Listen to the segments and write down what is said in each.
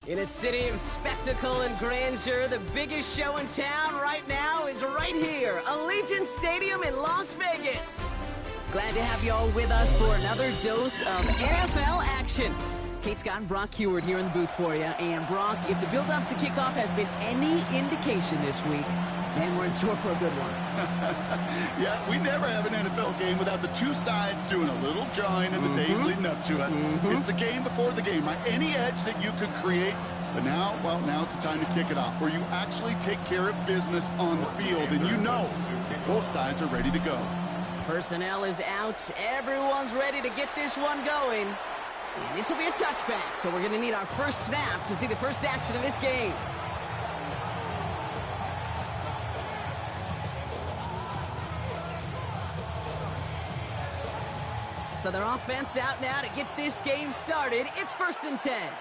In a city of spectacle and grandeur, the biggest show in town right now is right here, Allegiant Stadium in Las Vegas. Glad to have you all with us for another dose of NFL action. Kate Scott and Brock Heward here in the booth for you. And Brock, if the build-up to kickoff has been any indication this week, man, we're in store for a good one. Yeah, we never have an NFL game without the two sides doing a little jawing in the days leading up to it. It's the game before the game, right? Any edge that you could create. But now, well, now's the time to kick it off, where you actually take care of business on the field, and you know both sides are ready to go. Personnel is out. Everyone's ready to get this one going. And this will be a touchback, so we're going to need our first snap to see the first action of this game. So their offense out now to get this game started. It's 1st and 10.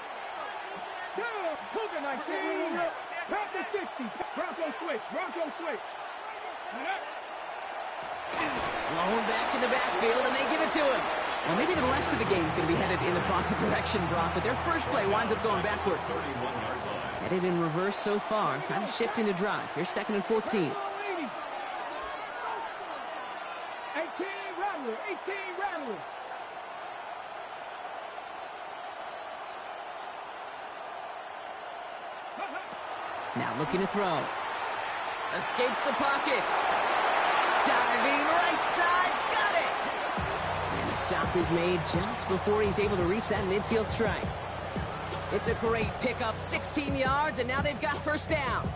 Cougar 19, Bronco 60, Bronco switch, Bronco switch. Blown back in the backfield, and they give it to him. Well, maybe the rest of the game is going to be headed in the proper direction, Brock, but their first play winds up going backwards. Headed in reverse so far. Time to shift into drive. Here's 2nd and 14. 18 Rattler, 18 Rattler. Now looking to throw. Escapes the pocket. Diving right side. Got it. And the stop is made just before he's able to reach that midfield strike. It's a great pickup. 16 yards, and now they've got first down.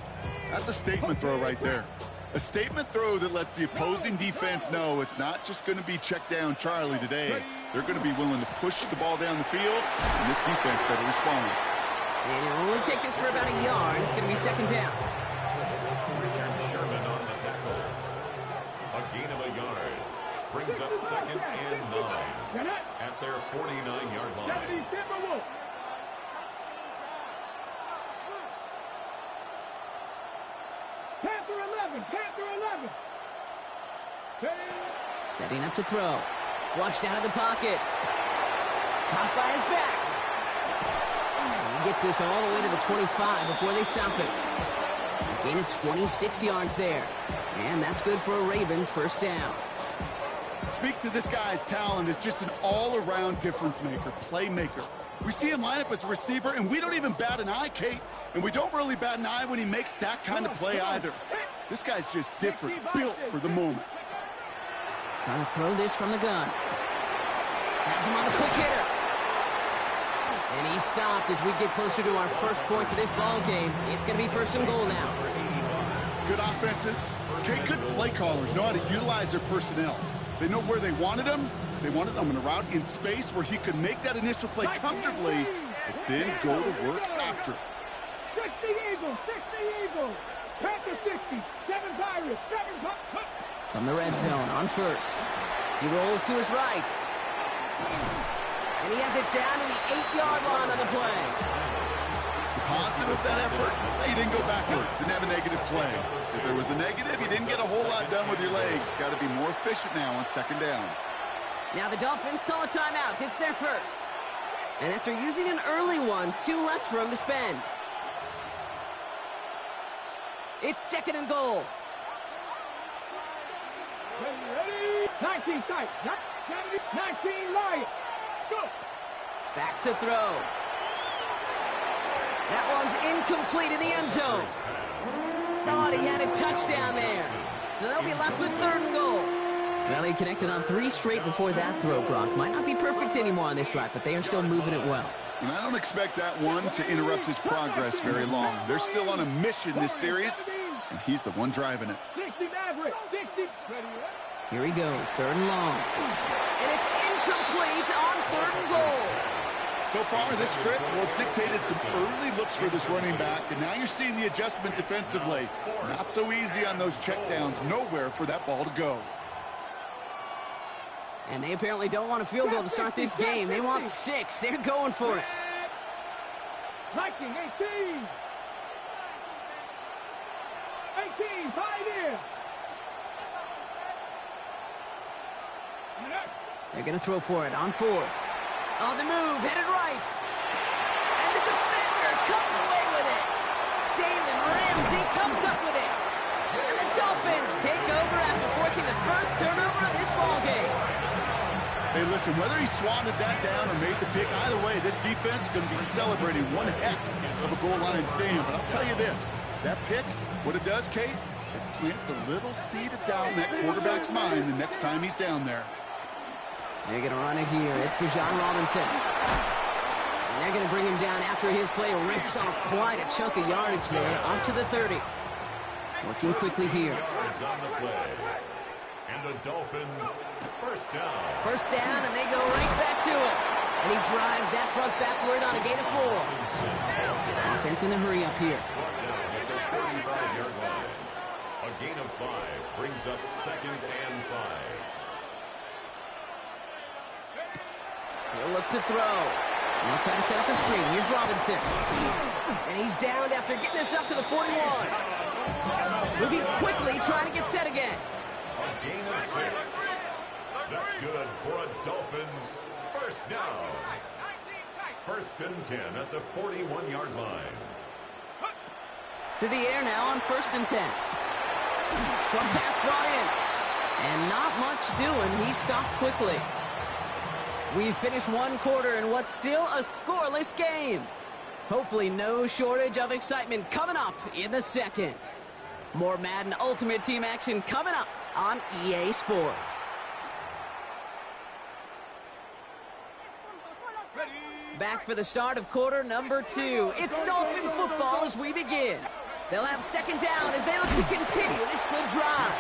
That's a statement throw right there. A statement throw that lets the opposing defense know it's not just going to be check down Charlie today. They're going to be willing to push the ball down the field, and this defense better respond. And it'll only take this for about a yard. It's going to be 2nd down. Richard Sherman on the tackle. A gain of a yard. Brings up 2nd and 9 at their 49-yard line. Panther 11, Panther 11. Setting up to throw. Flushed out of the pocket. Caught by his back. He gets this all the way to the 25 before they stop it. A gain of 26 yards there. And that's good for a Ravens first down. Speaks to this guy's talent as just an all-around difference maker, playmaker. We see him line up as a receiver, and we don't even bat an eye, Kate. And we don't really bat an eye when he makes that kind of play either. This guy's just different, built for the moment. Trying to throw this from the gun. Has him on the quick hitter. And he stopped as we get closer to our first points of this ball game. It's going to be 1st and goal now. Good offenses. Okay, good play callers know how to utilize their personnel. They know where they wanted him. They wanted him in a route in space where he could make that initial play comfortably, but then go to work after. 60 Eagles, 60 Eagles. Panther 60, 7 Pirates, 7 Pirates. From the red zone on first. He rolls to his right. And he has it down to the 8-yard line on the play. The positive of that effort, he didn't go backwards, didn't have a negative play. If there was a negative, you didn't get a whole lot done with your legs. Got to be more efficient now on 2nd down. Now the Dolphins call a timeout. It's their first. And after using an early one, 2 left for him to spend. It's 2nd and goal. Ready? 19 sight. 19 Lions. Go. Back to throw. That one's incomplete in the end zone. Thought he had a touchdown there. So they'll be left with 3rd and goal. Well, he connected on 3 straight before that throw, Brock. Might not be perfect anymore on this drive, but they are still moving it well. And I don't expect that one to interrupt his progress very long. They're still on a mission this series, and he's the one driving it. 60 Maverick, 60. Here he goes, 3rd and long. And it's incomplete on 3rd and goal. So far, this script, well, it's dictated some early looks for this running back, and now you're seeing the adjustment defensively. Not so easy on those checkdowns. Nowhere for that ball to go. And they apparently don't want a field goal to start this game. They want 6. They're going for it. Viking, 18. 18, Pioneer. They're going to throw for it on 4th. On the move, headed right. And the defender comes comes up with it. And the Dolphins take over after forcing the first turnover of this ballgame. Hey, listen, whether he swatted that down or made the pick, either way, this defense is going to be celebrating one heck of a goal line stand. But I'll tell you this, that pick, what it does, Kate, it plants a little seed of doubt in that quarterback's mind the next time he's down there. They're going to run it here. It's Bijan Robinson. And they're going to bring him down after his play rips off quite a chunk of yardage there, up to the 30. Working quickly here. On the play. And the Dolphins, first down. First down, and they go right back to it. And he drives that front backward on a gain of 4. Offense in the hurry up here. At the 35-yard line. A gain of 5 brings up 2nd and 5. He'll look to throw. He'll try to set up the screen. Here's Robinson. And he's downed after getting this up to the 41. Moving quickly, trying to get set again. A gain of 6. That's good for a Dolphins first down. 1st and 10 at the 41-yard line. To the air now on 1st and 10. Some pass brought in. And not much doing. He stopped quickly. We finished one quarter in what's still a scoreless game. Hopefully no shortage of excitement coming up in the second. More Madden Ultimate Team action coming up on EA Sports. Back for the start of quarter number 2. It's Dolphin football as we begin. They'll have 2nd down as they look to continue this good drive.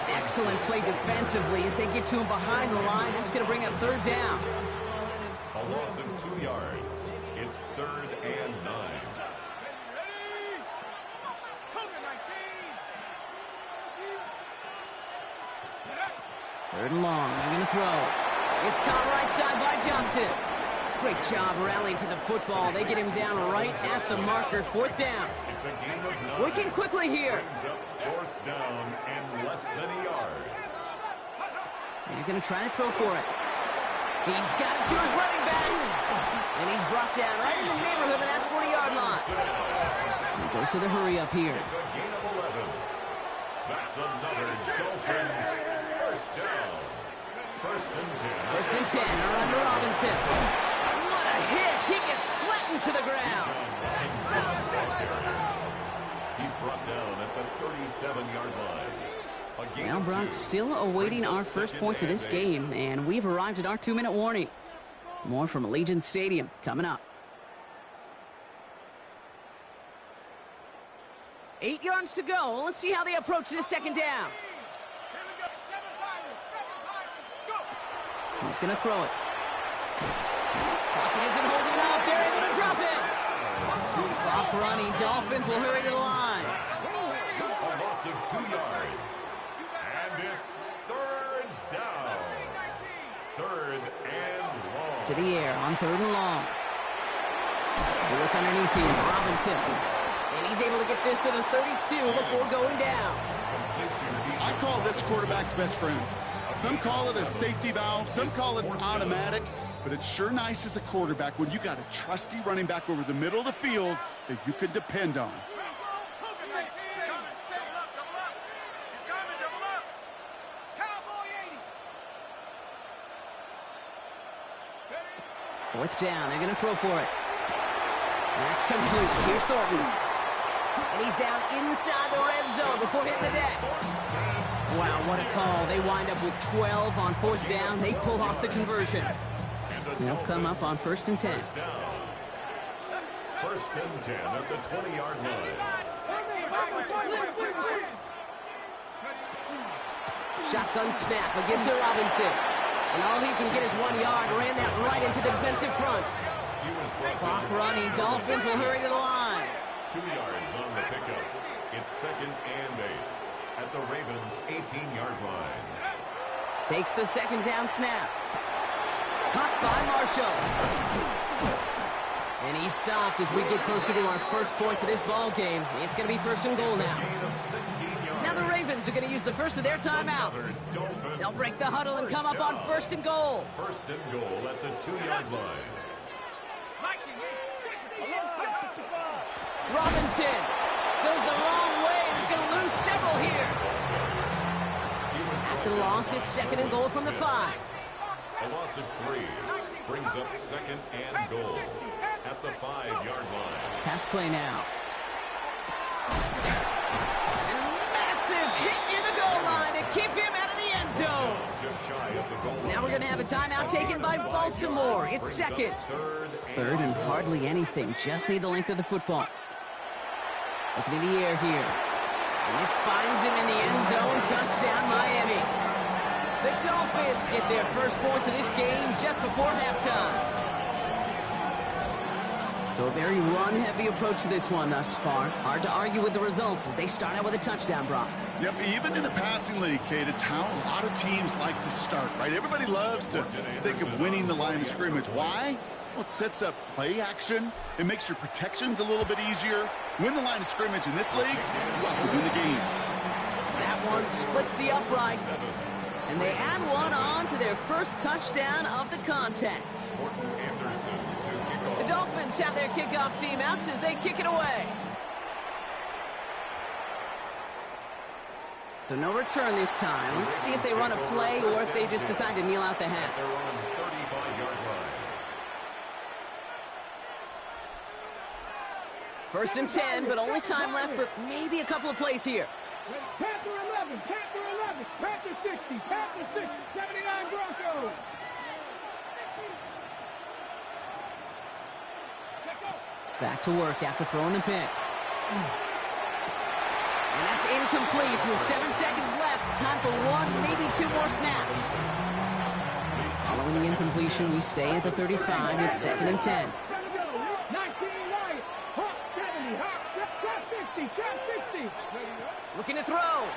Excellent play defensively as they get to him behind the line. That's going to bring up 3rd down. A loss of 2 yards. It's 3rd and 9. 3rd and long. They're going to throw. It's caught right side by Johnson. Great job rallying to the football. They get him down right at the marker. 4th down. It's a gain of 9. Working quickly here. Brings up 4th down and less than a yard. They're going to try to throw for it. He's got it to his running back. And he's brought down right in the neighborhood of that 40-yard line. He goes to the hurry up here. It's a gain of 11. That's another Dolphins first down. 1st and 10. 1st and 10. Around to Robinson. What a hit. He gets flattened to the ground. He's brought down at the 37-yard line. Now, Brock, still awaiting our first points of this game, and we've arrived at our 2-minute warning. More from Allegiant Stadium coming up. 8 yards to go. Let's see how they approach this 2nd down. He's going to throw it. Pocket isn't holding up. They're able to drop it. Clock running. Dolphins will hurry to the line. A loss of 2 yards. And it's 3rd down. 3rd and long. To the air on 3rd and long. We look underneath here. Robinson. And he's able to get this to the 32 before going down. I call this quarterback's best friend. Some call it a safety valve, some call it automatic, but it's sure nice as a quarterback when you got a trusty running back over the middle of the field that you can depend on. Fourth down. They're going to throw for it. That's complete. Here's Thornton. And he's down inside the red zone before hitting the deck. Wow, what a call. They wind up with 12 on 4th down. They pull off the conversion. They'll come up on 1st and 10. 1st and 10 at the 20-yard line. Shotgun snap. A give to Robinson. And all he can get is 1 yard. Ran that right into the defensive front. Clock running. Dolphins will hurry to the line. 2 yards on the pickup. It's 2nd and 8 at the Ravens' 18-yard line. Takes the 2nd down snap. Caught by Marshall. And he stopped as we get closer to our first point to this ball game. It's going to be 1st and goal now. Now the Ravens are going to use the first of their timeouts. They'll break the huddle and come up on 1st and goal. 1st and goal at the 2-yard line. Robinson goes the long way After the loss, it's 2nd and goal from the 5. A loss of 3 brings up 2nd and goal at the 5-yard line. Pass play now. And a massive hit near the goal line to keep him out of the end zone. Just shy of the goal. Now we're going to have a timeout taken by Baltimore. It's 2nd. 3rd and hardly anything. Just need the length of the football. Looking in the air here. And this finds him in the end zone. Touchdown, Miami. The Dolphins get their first points of this game just before halftime. So a very run-heavy approach to this one thus far. Hard to argue with the results as they start out with a touchdown, Brock. Yep, even in a passing league, Kate, it's how a lot of teams like to start, right? Everybody loves to think of winning the line of scrimmage. Why? Well, it sets up play action. It makes your protections a little bit easier. Win the line of scrimmage in this league, you have to win the game. That one splits the uprights. And they add one on to their first touchdown of the contest. The Dolphins have their kickoff team out as they kick it away. So no return this time. Let's see if they run a play or if they just decide to kneel out the half. They're on 35-yard line. 1st and 10, but only time left for maybe a couple of plays here. Panther 11, Panther 11, Panther 60, Panther 60, 79 Broncos. Back to work after throwing the pick. And that's incomplete with 7 seconds left. Time for 1, maybe 2 more snaps. Following the incompletion, we stay at the 35. It's 2nd and 10. 19 Lions, Hawk 70, Hawk 60, 60. Looking to throw.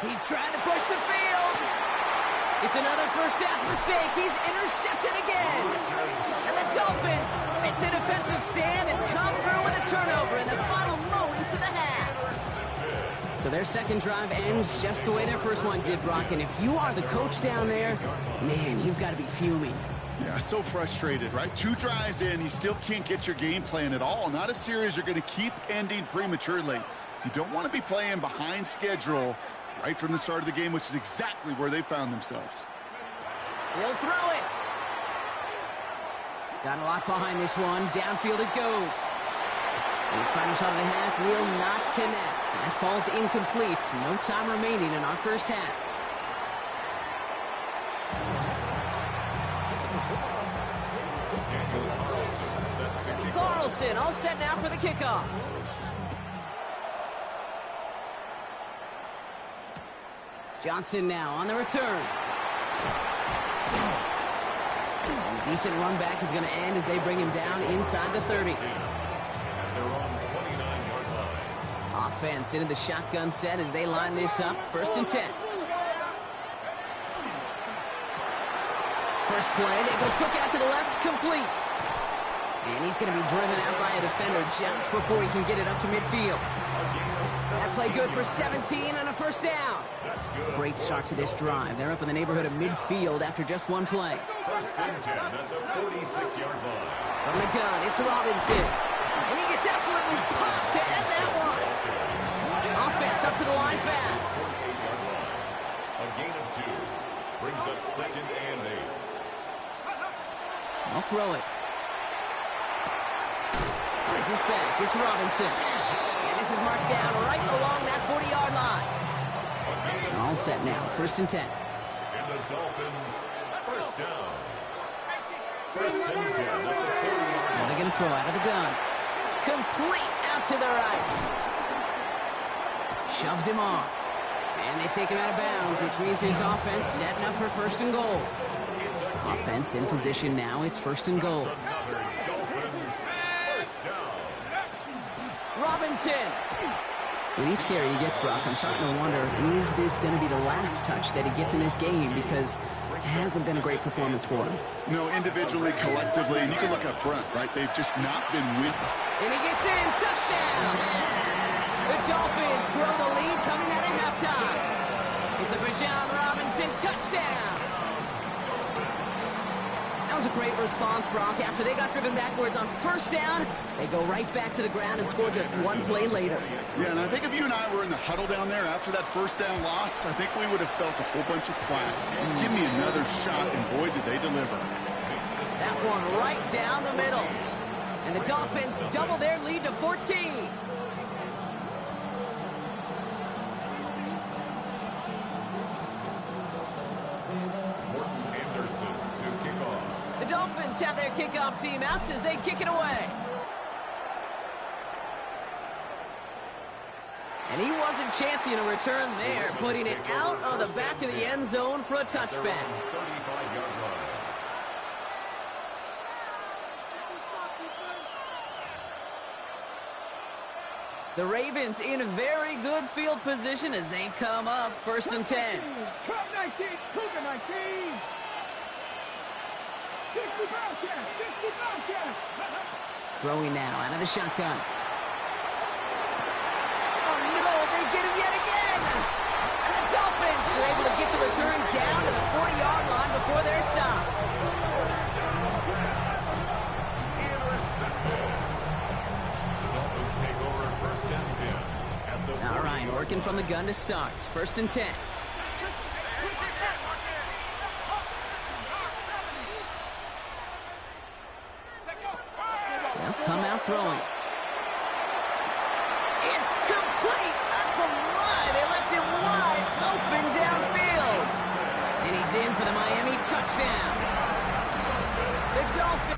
He's trying to push the field. It's another first half mistake. He's intercepted again. And the Dolphins make the defensive stand and come through with a turnover in the final moments of the half. So their second drive ends just the way their first one did, Brock. And if you are the coach down there, man, you've got to be fuming. Yeah, so frustrated, right? 2 drives in, you still can't get your game plan at all. Not a series you're going to keep ending prematurely. You don't want to be playing behind schedule right from the start of the game, which is exactly where they found themselves. He'll throw it. Got a lot behind this one. Downfield it goes. And his final shot of the half will not connect. That falls incomplete. No time remaining in our first half. Carlson all set now for the kickoff. Johnson now on the return. And a decent run back is going to end as they bring him down inside the 30. They're on 29-yard line. Offense into the shotgun set as they line this up. 1st and 10. First play, they go quick out to the left, complete. And he's going to be driven out by a defender just before he can get it up to midfield. That play good for 17 and a first down. Great start to this drive. They're up in the neighborhood of midfield after just 1 play. 1st and 10 at the 46-yard line. From the gun, it's Robinson. And he gets absolutely popped to end that one. Offense up to the line fast. A gain of 2 brings up 2nd and 8. I'll throw it. Finds his back. It's Robinson. And this is marked down right along that 40-yard line. All set now. 1st and 10. And the Dolphins, first down. 1st and 10 at the 30-yard line. Now they're going to throw out of the gun. Complete out to the right. Shoves him off. And they take him out of bounds, which means his offense setting up for 1st and goal. Offense in position now. It's 1st and goal. Dolphins, first down. Robinson. With each carry he gets, Brock, I'm starting to wonder, is this going to be the last touch that he gets in this game? Because it hasn't been a great performance for him. No, individually, collectively, and you can look up front, right? They've just not been with. And he gets in. Touchdown. The Dolphins grow the lead coming out of halftime. It's a Bijan Robinson touchdown. Now was a great response, Brock. After they got driven backwards on first down, they go right back to the ground and score just one play later. Yeah, and I think if you and I were in the huddle down there after that first down loss, I think we would have felt a whole bunch of clap. Give me another shot, and boy, did they deliver. That one right down the middle. And the Dolphins double their lead to 14. The Dolphins have their kickoff team out as they kick it away. And he wasn't chancing a return there, putting it out on the back of the end zone for a touchback. The Ravens in very good field position as they come up 1st and 10. Throwing now out of the shotgun. Oh no, they get him yet again! And the Dolphins are able to get the return down to the 40-yard line before they're stopped. All right, working from the gun to start. 1st and 10. They'll come out throwing. It's complete! Oh my, they left him wide open downfield. And he's in for the Miami touchdown. The Dolphins.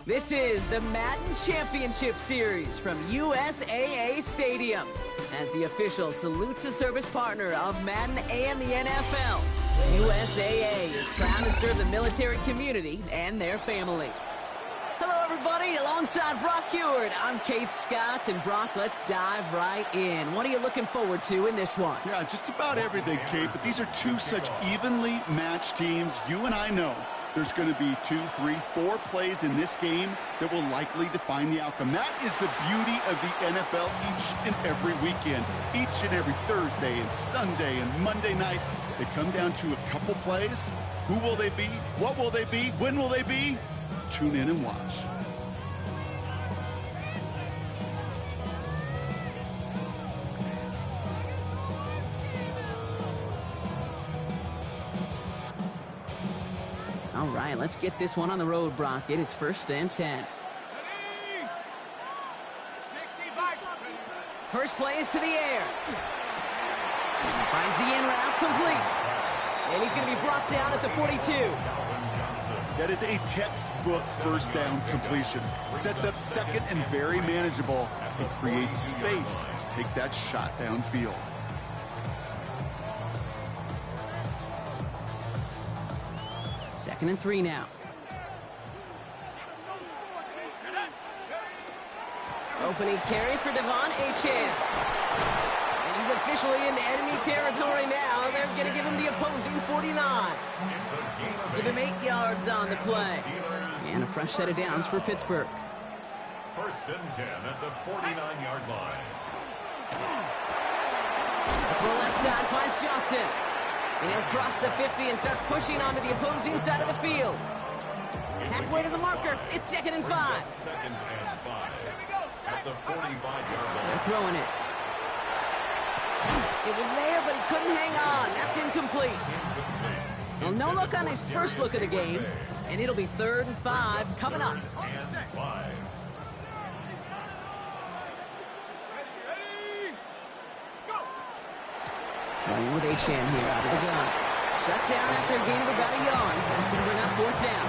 This is the Madden Championship Series from USAA Stadium. As the official salute to service partner of Madden and the NFL, USAA is proud to serve the military community and their families. Hello, everybody. Alongside Brock Heward, I'm Kate Scott. And Brock, let's dive right in. What are you looking forward to in this one? Yeah, just about everything, Kate. But these are two such evenly matched teams. You and I know there's going to be 2, 3, 4 plays in this game that will likely define the outcome. That is the beauty of the NFL each and every weekend. Each and every Thursday and Sunday and Monday night, they come down to a couple plays. Who will they be? What will they be? When will they be? Tune in and watch. All right, let's get this one on the road, Brock. It is 1st and 10. First play is to the air. Finds the in route complete. And he's going to be brought down at the 42. That is a textbook first down completion. Sets up second and very manageable. It creates space to take that shot downfield. Second and 3 now. Opening carry for Devon Achane. And he's officially in enemy territory now. They're going to give him the opposing 49. Give him 8 yards on the play. And a fresh set of downs for Pittsburgh. 1st and 10 at the 49-yard line. The left side finds Johnson. And he'll cross the 50 and start pushing onto the opposing side of the field. Halfway to the marker. It's 2nd and 5. 2nd and 5 at the 45-yard line. They're throwing it. It was there, but he couldn't hang on. That's incomplete. Well, no look on his first look of the game, and it'll be 3rd and 5 coming up. And 5. Running with Achane here out of the gun. Shut down after a gain of about a yard. That's going to bring up 4th down.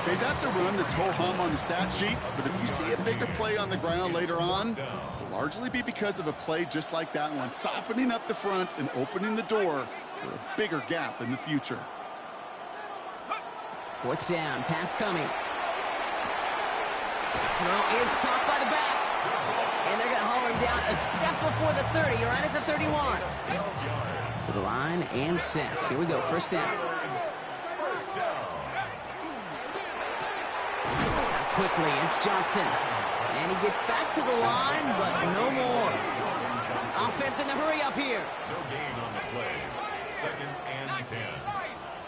Okay, that's a run that's ho-hum on the stat sheet, but if you see a bigger play on the ground later on, it'll largely be because of a play just like that one, softening up the front and opening the door for a bigger gap in the future. 4th down, pass coming. Throw is caught by the back. And they're going to haul him down a step before the 30, right at the 31. To the line and set. Here we go, 1st down. Quickly, it's Johnson. And he gets back to the line, but no more. Offense in the hurry up here. No gain on the play. 2nd and 10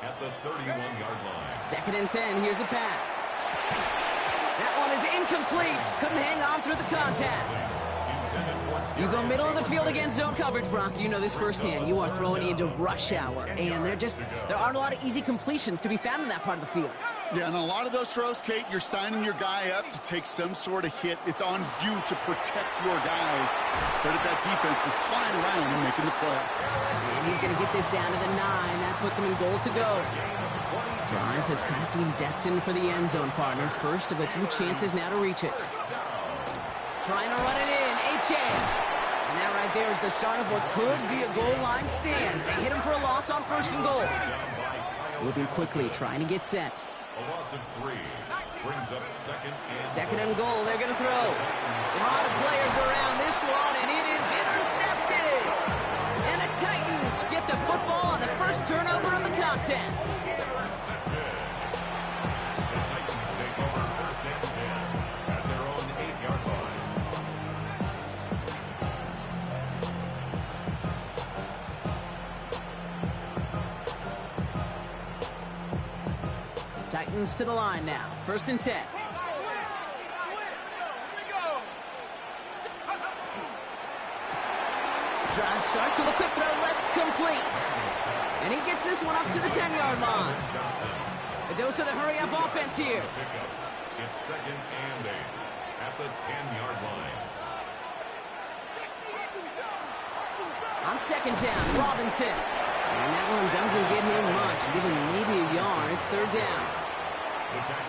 at the 31-yard line. 2nd and 10, here's a pass. That one is incomplete. Couldn't hang on through the contact. You go middle of the field against zone coverage, Brock. You know this firsthand. You are throwing into rush hour, and there aren't a lot of easy completions to be found in that part of the field. Yeah, and a lot of those throws, Kate, you're signing your guy up to take some sort of hit. It's on you to protect your guys. Credit that defense for flying around and making the play. And he's going to get this down to the 9. That puts him in goal to go. Drive has kind of seemed destined for the end zone, partner. First of a few chances now to reach it. Trying to run it in. Achane. And that right there is the start of what could be a goal line stand. They hit him for a loss on 1st and goal. Moving quickly, trying to get set. A loss of 3 brings up 2nd and goal. They're going to throw. A lot of players around this one, and it is intercepted. And the Titans get the football on the first turnover of the contest. The Titans take over 1st and 10 at their own 8-yard line. Titans to the line now. 1st and 10. Drive start to the quick throw left complete. And he gets this one up to the 10-yard line. A dose of the hurry-up offense here. It's 2nd and 8 at the 10-yard line. On 2nd down, Robinson. And that one doesn't get him much. Give him maybe a yard. It's 3rd down.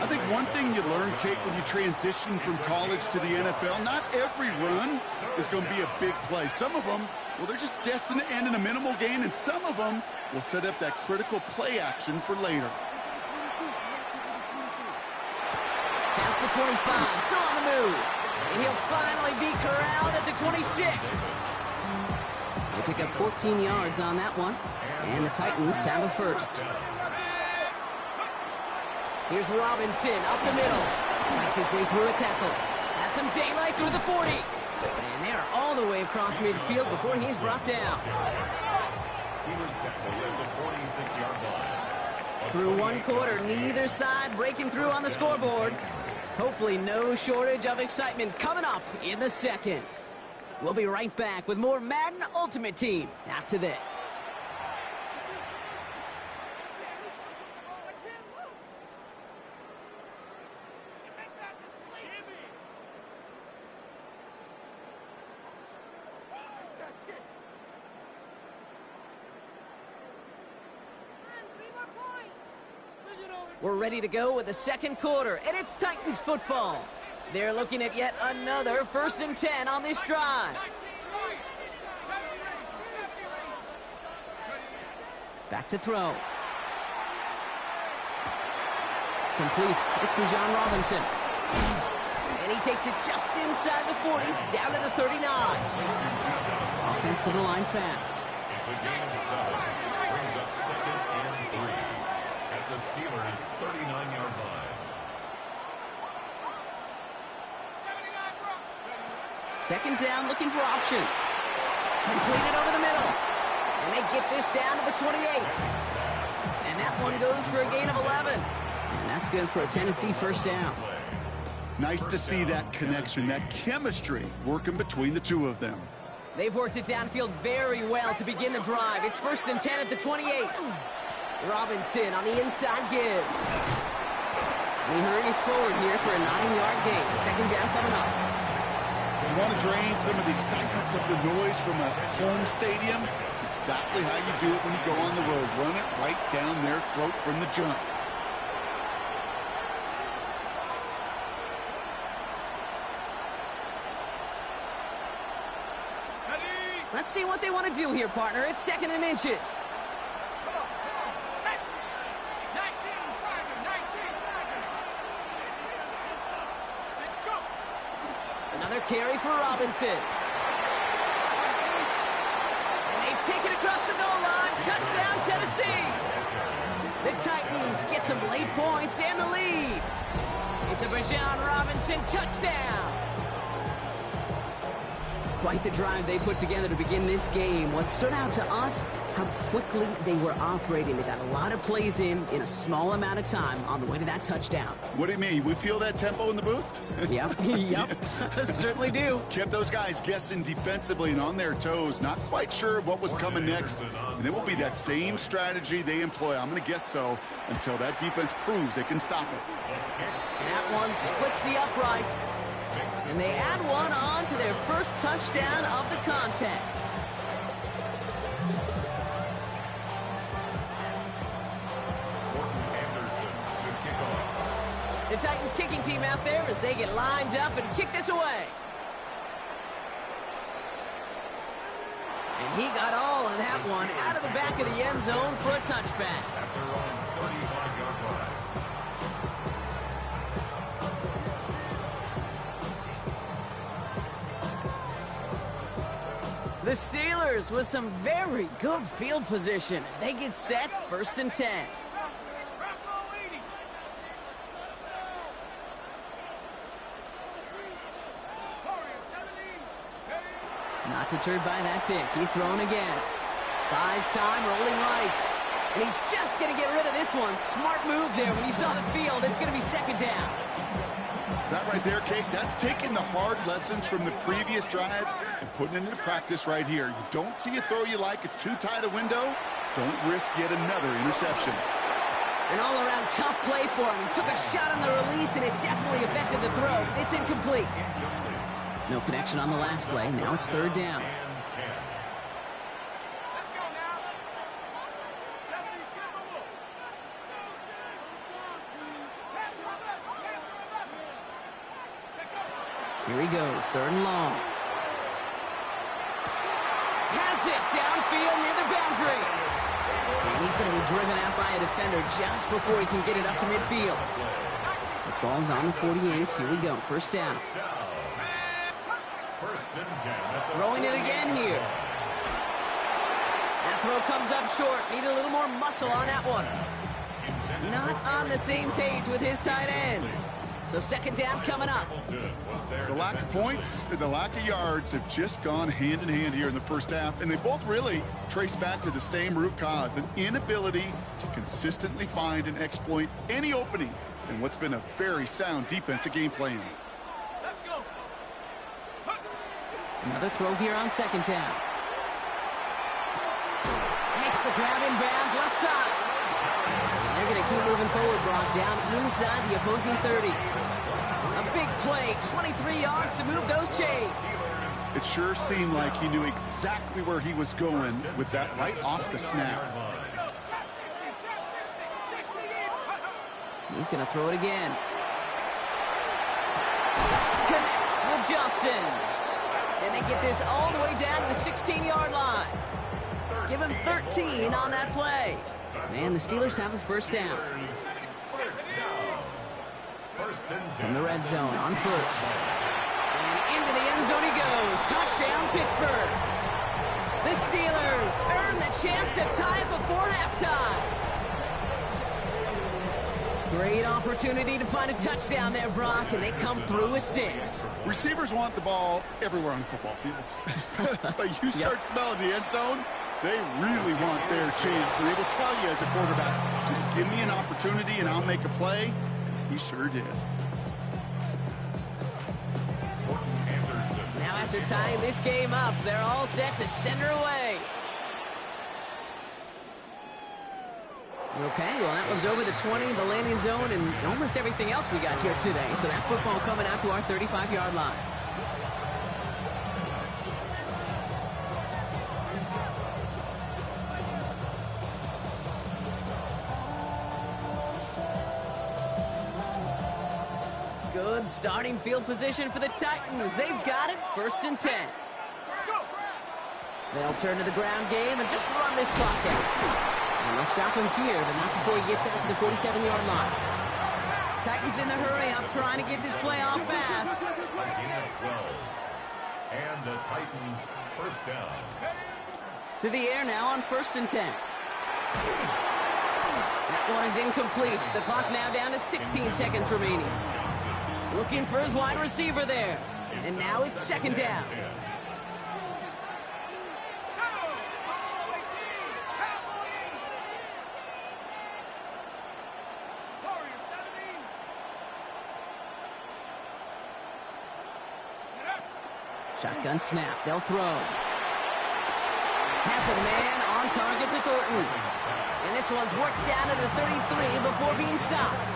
I think one thing you learn, Kate, when you transition from college to the NFL, not every run is going to be a big play. Some of them, well, they're just destined to end in a minimal gain, and some of them will set up that critical play action for later. Past the 25, still on the move. And he'll finally be corralled at the 26. They pick up 14 yards on that one, and the Titans have a first. Here's Robinson up the middle. Fights his way through a tackle. Has some daylight through the 40. And they are all the way across midfield before he's brought down. He was tackled at the 46-yard line. Through one quarter, neither side breaking through on the scoreboard. Hopefully no shortage of excitement coming up in the second. We'll be right back with more Madden Ultimate Team after this. We're ready to go with the second quarter, and it's Titans football. They're looking at yet another 1st and 10 on this drive. Back to throw. Complete. It's Bijan Robinson. And he takes it just inside the 40, down to the 39. Offense to the line fast. It's a gain of 7. Brings up 2nd and 3 at the Steelers' 39-yard line. Second down, looking for options. Completed over the middle. And they get this down to the 28. And that one goes for a gain of 11. And that's good for a Tennessee first down. Nice to see that connection, that chemistry working between the two of them. They've worked it downfield very well to begin the drive. It's 1st and 10 at the 28. Robinson on the inside give. And he hurries forward here for a 9-yard gain. Second down coming up. You want to drain some of the excitements of the noise from a home stadium? It's exactly how you do it when you go on the road. Run it right down their throat from the jump. Let's see what they want to do here, partner. It's 2nd and inches. Another carry for Robinson. And they take it across the goal line. Touchdown, Tennessee. The Titans get some late points and the lead. It's a Bijan Robinson touchdown. Quite the drive they put together to begin this game. What stood out to us, how quickly they were operating. They got a lot of plays in a small amount of time on the way to that touchdown. What do you mean? We feel that tempo in the booth? Yep, yep, certainly do. Kept those guys guessing defensively and on their toes, not quite sure what was coming next. And it will be that same strategy they employ, I'm going to guess so, until that defense proves they can stop it. That one splits the uprights. And they add one on to their first touchdown of the contest. The Titans kicking team out there as they get lined up and kick this away. And he got all of that one out of the back of the end zone for a touchback. After on 35-yard line. The Steelers with some very good field position as they get set 1st and 10. Not deterred by that pick. He's thrown again. Buys time, rolling right. And he's just going to get rid of this one. Smart move there. When you saw the field, it's going to be 2nd down. That right there, Kate, that's taking the hard lessons from the previous drive and putting it into practice right here. You don't see a throw you like, it's too tight a window, don't risk yet another interception. An all-around tough play for him. He took a shot on the release, and it definitely affected the throw. It's incomplete. No connection on the last play. Now it's 3rd down. Here he goes, 3rd and long. Has it downfield near the boundary. And he's going to be driven out by a defender just before he can get it up to midfield. The ball's on the 48. Here we go, 1st down. Throwing it again here. That throw comes up short. Need a little more muscle on that one. Not on the same page with his tight end. So 2nd down coming up. The lack of points and the lack of yards have just gone hand in hand here in the 1st half, and they both really trace back to the same root cause, an inability to consistently find and exploit any opening in what's been a very sound defensive game plan. Another throw here on 2nd down. Makes the grab in bounds left side. And they're going to keep moving forward, Brock, down inside the opposing 30. A big play, 23 yards to move those chains. It sure seemed like he knew exactly where he was going with that right off the snap. He's going to throw it again. Connects with Johnson. And they get this all the way down to the 16-yard line. Give him 13 on that play. And the Steelers have a 1st down. From the red zone on 1st. And into the end zone he goes. Touchdown, Pittsburgh. The Steelers earn the chance to tie it before halftime. Great opportunity to find a touchdown there, Brock, and they come through with 6. Receivers want the ball everywhere on the football field. But you start smelling the end zone, they really want their chance. And they will tell you as a quarterback, just give me an opportunity and I'll make a play. He sure did. Now after tying this game up, they're all set to send her away. Okay, well, that one's over the 20, the landing zone, and almost everything else we got here today. So that football coming out to our 35-yard line. Good starting field position for the Titans. They've got it, 1st and 10. They'll turn to the ground game and just run this clock out. And they'll stop him here, but not before he gets out to the 47-yard line. Titans in the hurry up, trying to get this play off fast. A gain of 12. And the Titans 1st down. To the air now on 1st and 10. That one is incomplete. The clock now down to 16 seconds remaining. Looking for his wide receiver there. And now it's 2nd down. Shotgun snap. They'll throw. Has a man on target to Thornton. And this one's worked down to the 33 before being stopped.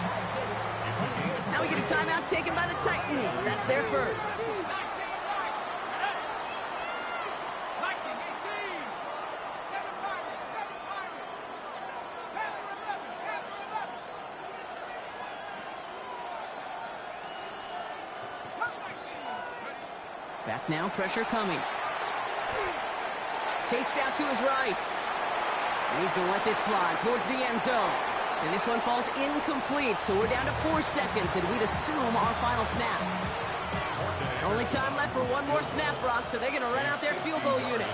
Now we get a timeout taken by the Titans. That's their 1st. Back now, pressure coming. Chased out to his right. And he's going to let this fly towards the end zone. And this one falls incomplete, so we're down to 4 seconds, and we'd assume our final snap. Only time left for one more snap, Brock, so they're going to run out their field goal unit.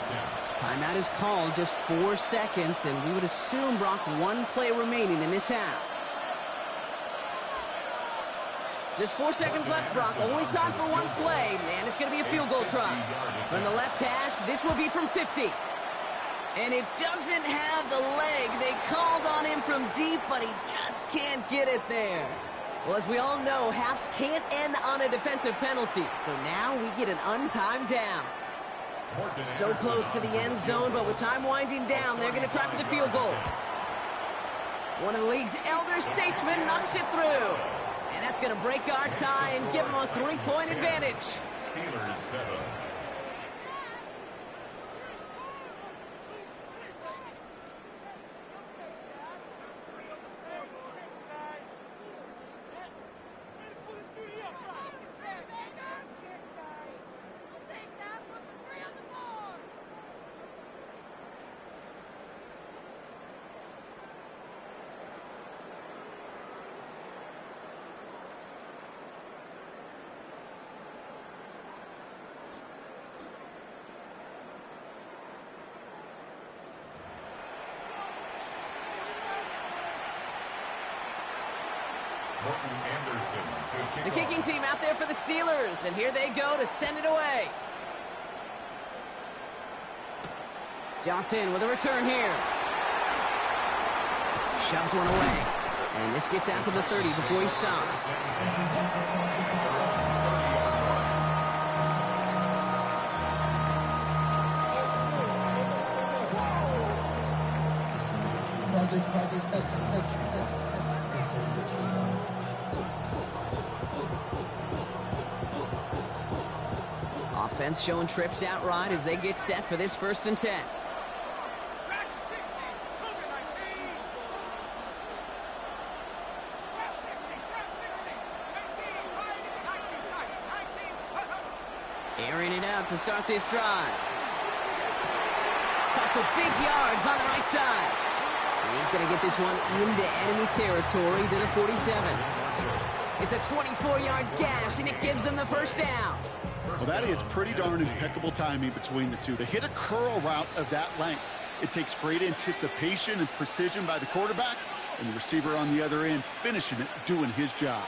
Timeout is called, just 4 seconds, and we would assume, Brock, 1 play remaining in this half. Just 4 seconds left, Brock. Only time for 1 play. Man, it's going to be a field goal try. From the left hash, this will be from 50. And it doesn't have the leg. They called on him from deep, but he just can't get it there. Well, as we all know, halves can't end on a defensive penalty. So now we get an untimed down. So close to the end zone, but with time winding down, they're going to try for the field goal. One of the league's elder statesmen knocks it through. And that's going to break our tie and give them a 3-point advantage. Steelers 7. The kicking team out there for the Steelers, and here they go to send it away. Johnson with a return here. Shoves one away. And this gets out to the 30 before he stops. Offense showing trips outright as they get set for this 1st and 10. Airing it out to start this drive. Caught for big yards on the right side. And he's going to get this one into enemy territory to the 47. It's a 24-yard gash, and it gives them the 1st down. Well, that is pretty darn impeccable timing between the two. They hit a curl route of that length. It takes great anticipation and precision by the quarterback, and the receiver on the other end finishing it, doing his job.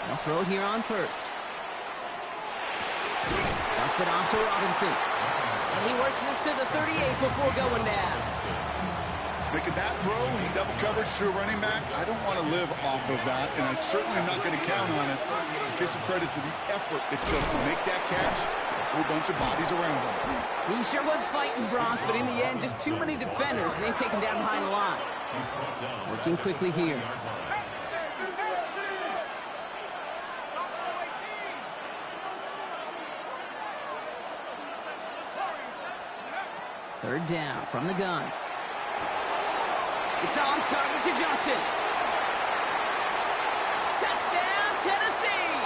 They'll throw it here on 1st. Dumps it off to Robinson. And he works this to the 38 before going down. Making that throw, he double coverage to a running back. I don't want to live off of that, and I certainly am not going to count on it. Give some credit to the effort it took to make that catch. A whole bunch of bodies around him. He sure was fighting, Brock, but in the end, just too many defenders, and they take him down behind the line. Working quickly here. Third down from the gun. It's on target to Johnson. Touchdown, Tennessee!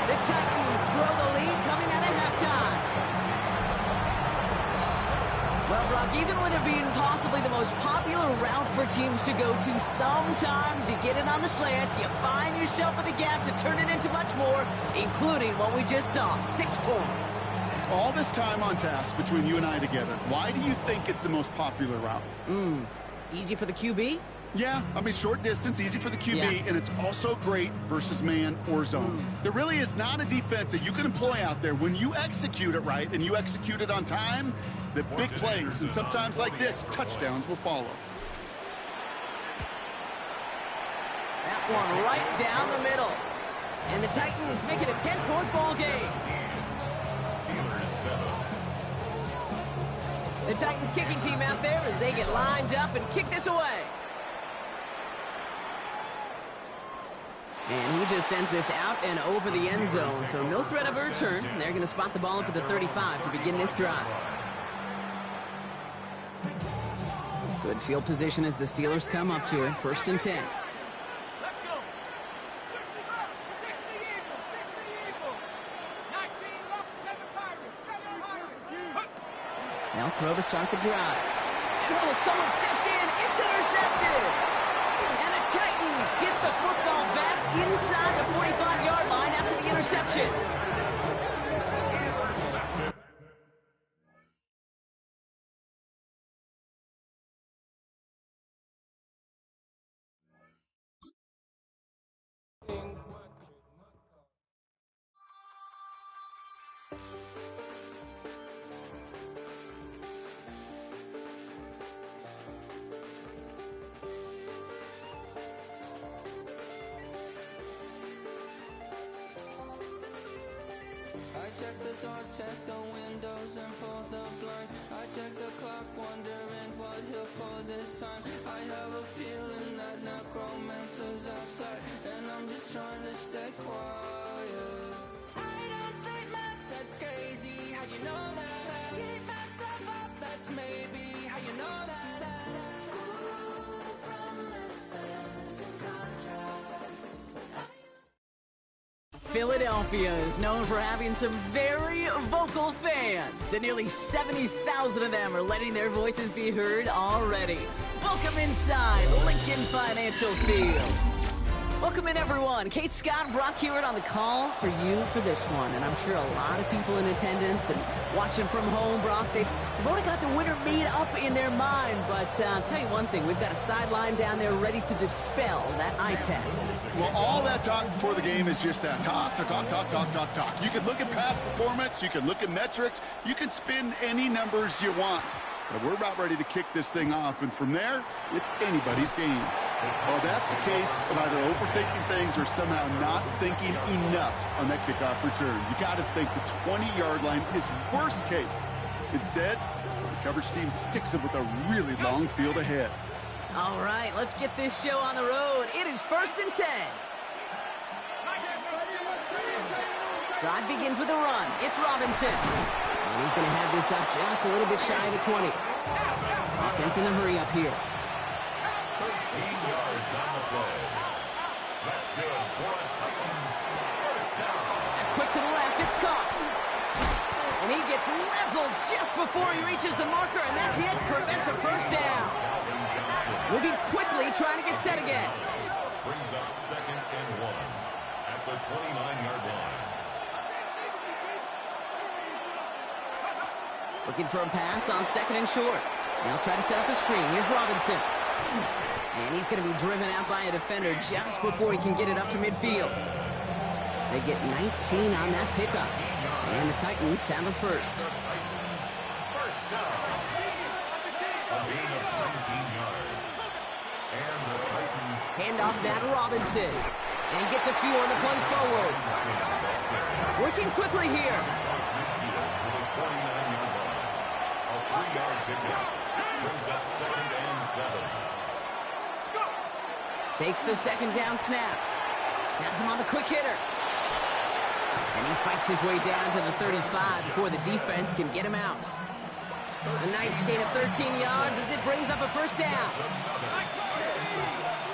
The Titans grow the lead coming out of halftime. Well, Brock, even with it being possibly the most popular route for teams to go to, sometimes you get it on the slants, you find yourself with a gap to turn it into much more, including what we just saw, 6 points. All this time on task between you and I together, why do you think it's the most popular route? Easy for the QB? Yeah, I mean, short distance, easy for the QB, Yeah. and it's also great versus man or zone. There really is not a defense that you can employ out there. When you execute it right and you execute it on time, the big plays, and sometimes like this, touchdowns will follow. That one right down the middle. And the Titans make it a 10-point ball game. Steelers 7. The Titans kicking team out there as they get lined up and kick this away. And he just sends this out and over the end zone, so no threat of a return. They're going to spot the ball up at the 35 to begin this drive. Good field position as the Steelers come up to it, 1st and 10. They'll throw to start the drive. And someone stepped in. It's intercepted. And the Titans get the football back inside the 45-yard line after the interception. I check the doors, check the windows, and pull the blinds. I check the clock, wondering what he'll pull this time. I have a feeling that necromancer's outside, and I'm just trying to stay quiet. I don't state much, that's crazy. How'd you know that? Keep myself up, that's maybe how you know that. Ooh, promises and contracts. Philadelphia is known for having some very vocal fans, and nearly 70,000 of them are letting their voices be heard already. Welcome inside Lincoln Financial Field. Welcome in, everyone. Kate Scott, Brock Hewitt on the call for you for this one. And I'm sure a lot of people in attendance and watching from home, Brock, they've already got the winner made up in their mind. But I'll tell you one thing, we've got a sideline down there ready to dispel that eye test. Well, all that talk before the game is just that. Talk. You can look at past performance. You can look at metrics. You can spin any numbers you want. But we're about ready to kick this thing off. And from there, it's anybody's game. Well, that's the case of either overthinking things or somehow not thinking enough on that kickoff return. You got to think the 20-yard line is worst case. Instead, the coverage team sticks it with a really long field ahead. All right, let's get this show on the road. It is 1st and 10. Drive begins with a run. It's Robinson. And he's going to have this up just a little bit shy of the 20. Offense in the hurry up here. 13 yards on the play. That's good for a Titans first down. Quick to the left, it's caught. And he gets leveled just before he reaches the marker, and that hit prevents a first down. Moving quickly, trying to get set again. Brings up 2nd and 1 at the 29-yard line. Looking for a pass on 2nd and short. Now try to set up the screen. Here's Robinson. And he's going to be driven out by a defender just before he can get it up to midfield. They get 19 on that pickup. And the Titans have a first. The Titans first down. A gain of 19 yards. And the Titans Hand off that Robinson. And he gets a few on the plunge forward. Working quickly here. A 3-yard pickup. Brings up 2nd and 7. Takes the 2nd down snap. Has him on the quick hitter. And he fights his way down to the 35 before the defense can get him out. A nice gain of 13 yards as it brings up a first down.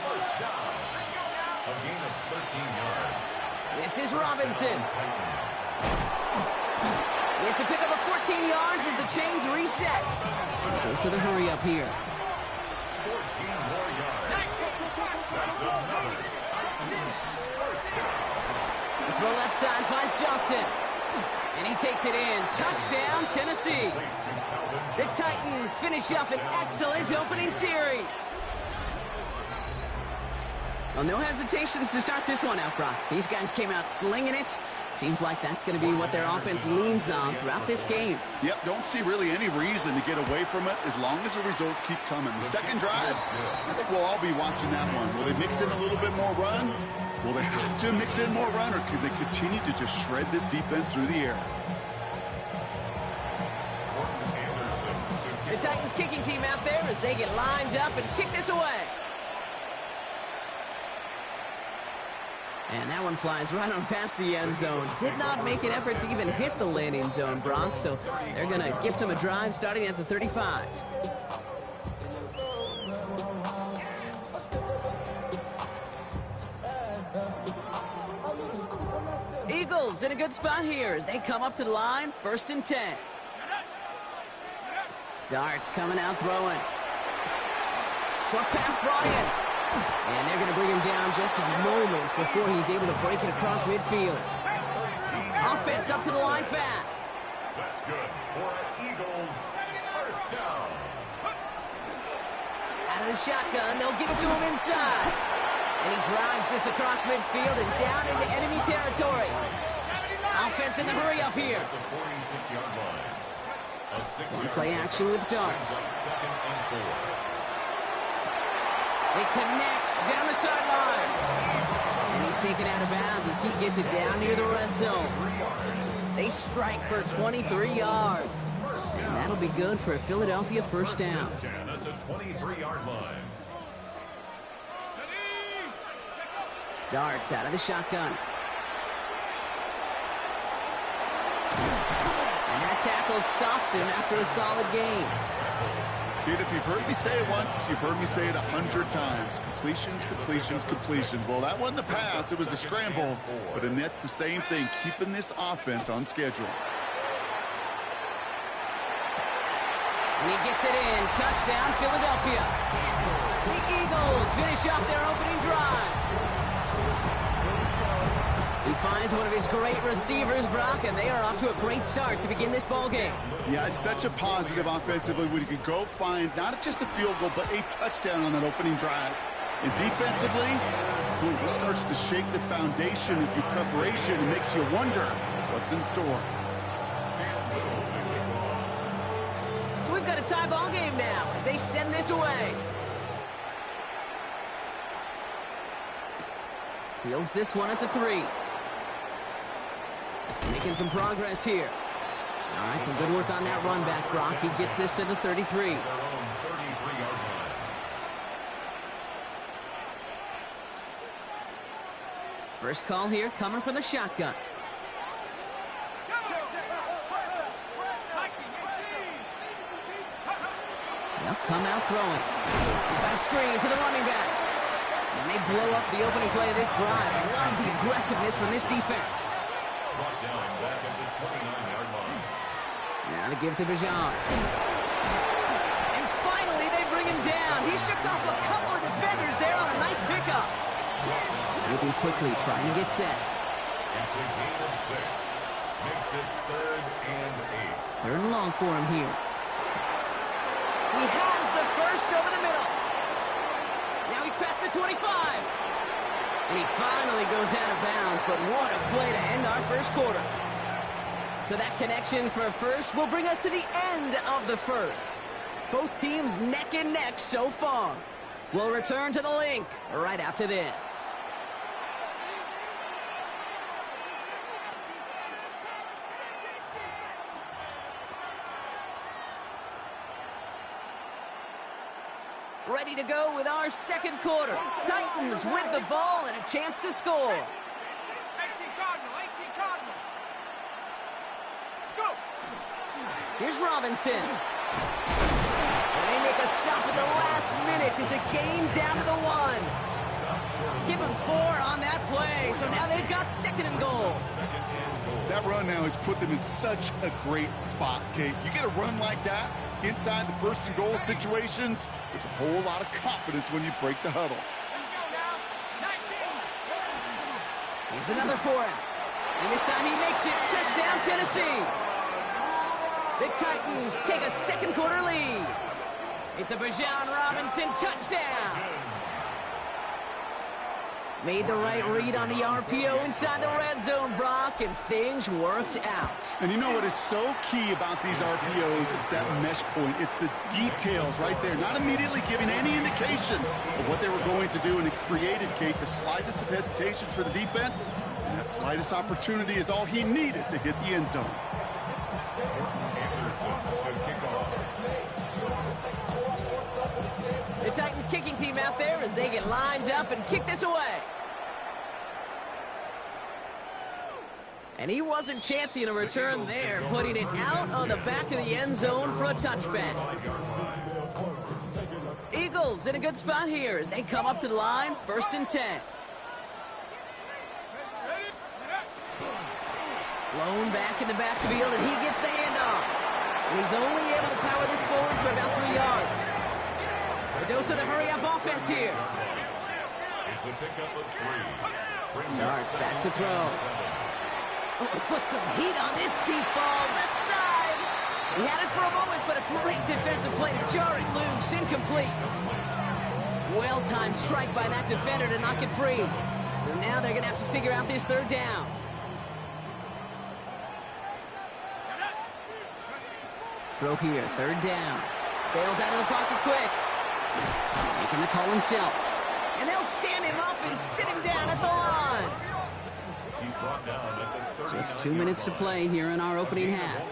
First down. A gain of 13 yards. This is Robinson. It's a pickup of 14 yards as the chains reset. Dose of the hurry up here. 14 more yards. That's another Titans first down. The throw left side finds Johnson. And he takes it in. Touchdown, Tennessee. The Titans finish up an excellent opening series. Well, no hesitations to start this one out, Brock. These guys came out slinging it. Seems like that's going to be what their offense leans on throughout this game. Yep, don't see really any reason to get away from it as long as the results keep coming. The second drive, I think we'll all be watching that one. Will they mix in a little bit more run? Will they have to mix in more run, or could they continue to just shred this defense through the air? The Titans kicking team out there as they get lined up and kick this away. And that one flies right on past the end zone. Did not make an effort to even hit the landing zone, Brock. So they're going to gift him a drive starting at the 35. Eagles in a good spot here as they come up to the line. 1st and 10. Darts coming out throwing. Short pass brought in. And they're going to bring him down just a moment before he's able to break it across midfield. Offense up to the line fast. That's good for Eagles first down. Out of the shotgun, they'll give it to him inside. And he drives this across midfield and down into enemy territory. Offense in the hurry up here. At the 46-yard line. A 6-yard Play action with Darts. 2nd and 4. It connects down the sideline. And he's taken out of bounds as he gets it down near the red zone. They strike for 23 yards. And that'll be good for a Philadelphia first down. 10 at the 23-yard line. Darts out of the shotgun. And that tackle stops him after a solid gain. Dude, if you've heard me say it once, you've heard me say it 100 times. Completions, completions, completions. Well, that wasn't a pass. It was a scramble. But and that's the same thing, keeping this offense on schedule. And he gets it in. Touchdown, Philadelphia. The Eagles finish up their opening drive. finds one of his great receivers, Brock, and they are off to a great start to begin this ball game. Yeah, it's such a positive offensively when you can go find not just a field goal, but a touchdown on that opening drive. And defensively, this starts to shake the foundation of your preparation and makes you wonder what's in store. So we've got a tie ball game now as they send this away. Fields this one at the 3. Making some progress here. All right, some good work on that run back, Brock. He gets this to the 33. First call here coming from the shotgun. They'll come out throwing. Got a screen to the running back. And they blow up the opening play of this drive. I love the aggressiveness from this defense. Brought down back at the 29-yard line. Now to give to Bijan. And finally they bring him down. He shook off a couple of defenders there on a nice pickup. Moving quickly, trying to get set. It's a gain of 6. Makes it 3rd and 8. 3rd and long for him here. He has the first over the middle. Now he's past the 25. And he finally goes out of bounds, but what a play to end our first quarter. So that connection for first will bring us to the end of the first. Both teams neck and neck so far. We'll return to the link right after this. Ready to go with our second quarter. Titans with the ball and a chance to score. 18 Cardinal, 18 Cardinal. Let's go. Here's Robinson. And they make a stop at the last minute. It's a game down to the 1. Give them 4 on that play. So now they've got 2nd and goal. That run now has put them in such a great spot, Kate. You get a run like that inside the 1st and goal situations, there's a whole lot of confidence when you break the huddle. Let's go now. 19. Here's another for him. And this time he makes it. Touchdown, Tennessee. The Titans take a second quarter lead. It's a Bijan Robinson touchdown. Made the right read on the RPO inside the red zone, Brock, and things worked out. And you know what is so key about these RPOs? It's that mesh point. It's the details right there, not immediately giving any indication of what they were going to do, and it created, Kate, the slightest of hesitations for the defense, and that slightest opportunity is all he needed to hit the end zone. The Titans kicking team out there as they get lined up and kick this away. And he wasn't chancing a return there, putting it out on the back of the end zone for a touchback. Eagles in a good spot here as they come up to the line, 1st and 10. Blown back in the backfield, and he gets the handoff. And he's only able to power this forward for about 3 yards. A dose of the hurry-up offense here. It's a pickup of 3. Darts back to throw. Oh, put some heat on this deep ball, left side. He had it for a moment, but a great defensive play to jar it loose, incomplete. Well-timed strike by that defender to knock it free. So now they're going to have to figure out this 3rd down. Throw here, 3rd down. Bails out of the pocket quick. Making the call himself. And they'll stand him up and sit him down at the line. He's brought down at the 30. Just 2 minutes to play here in our opening half.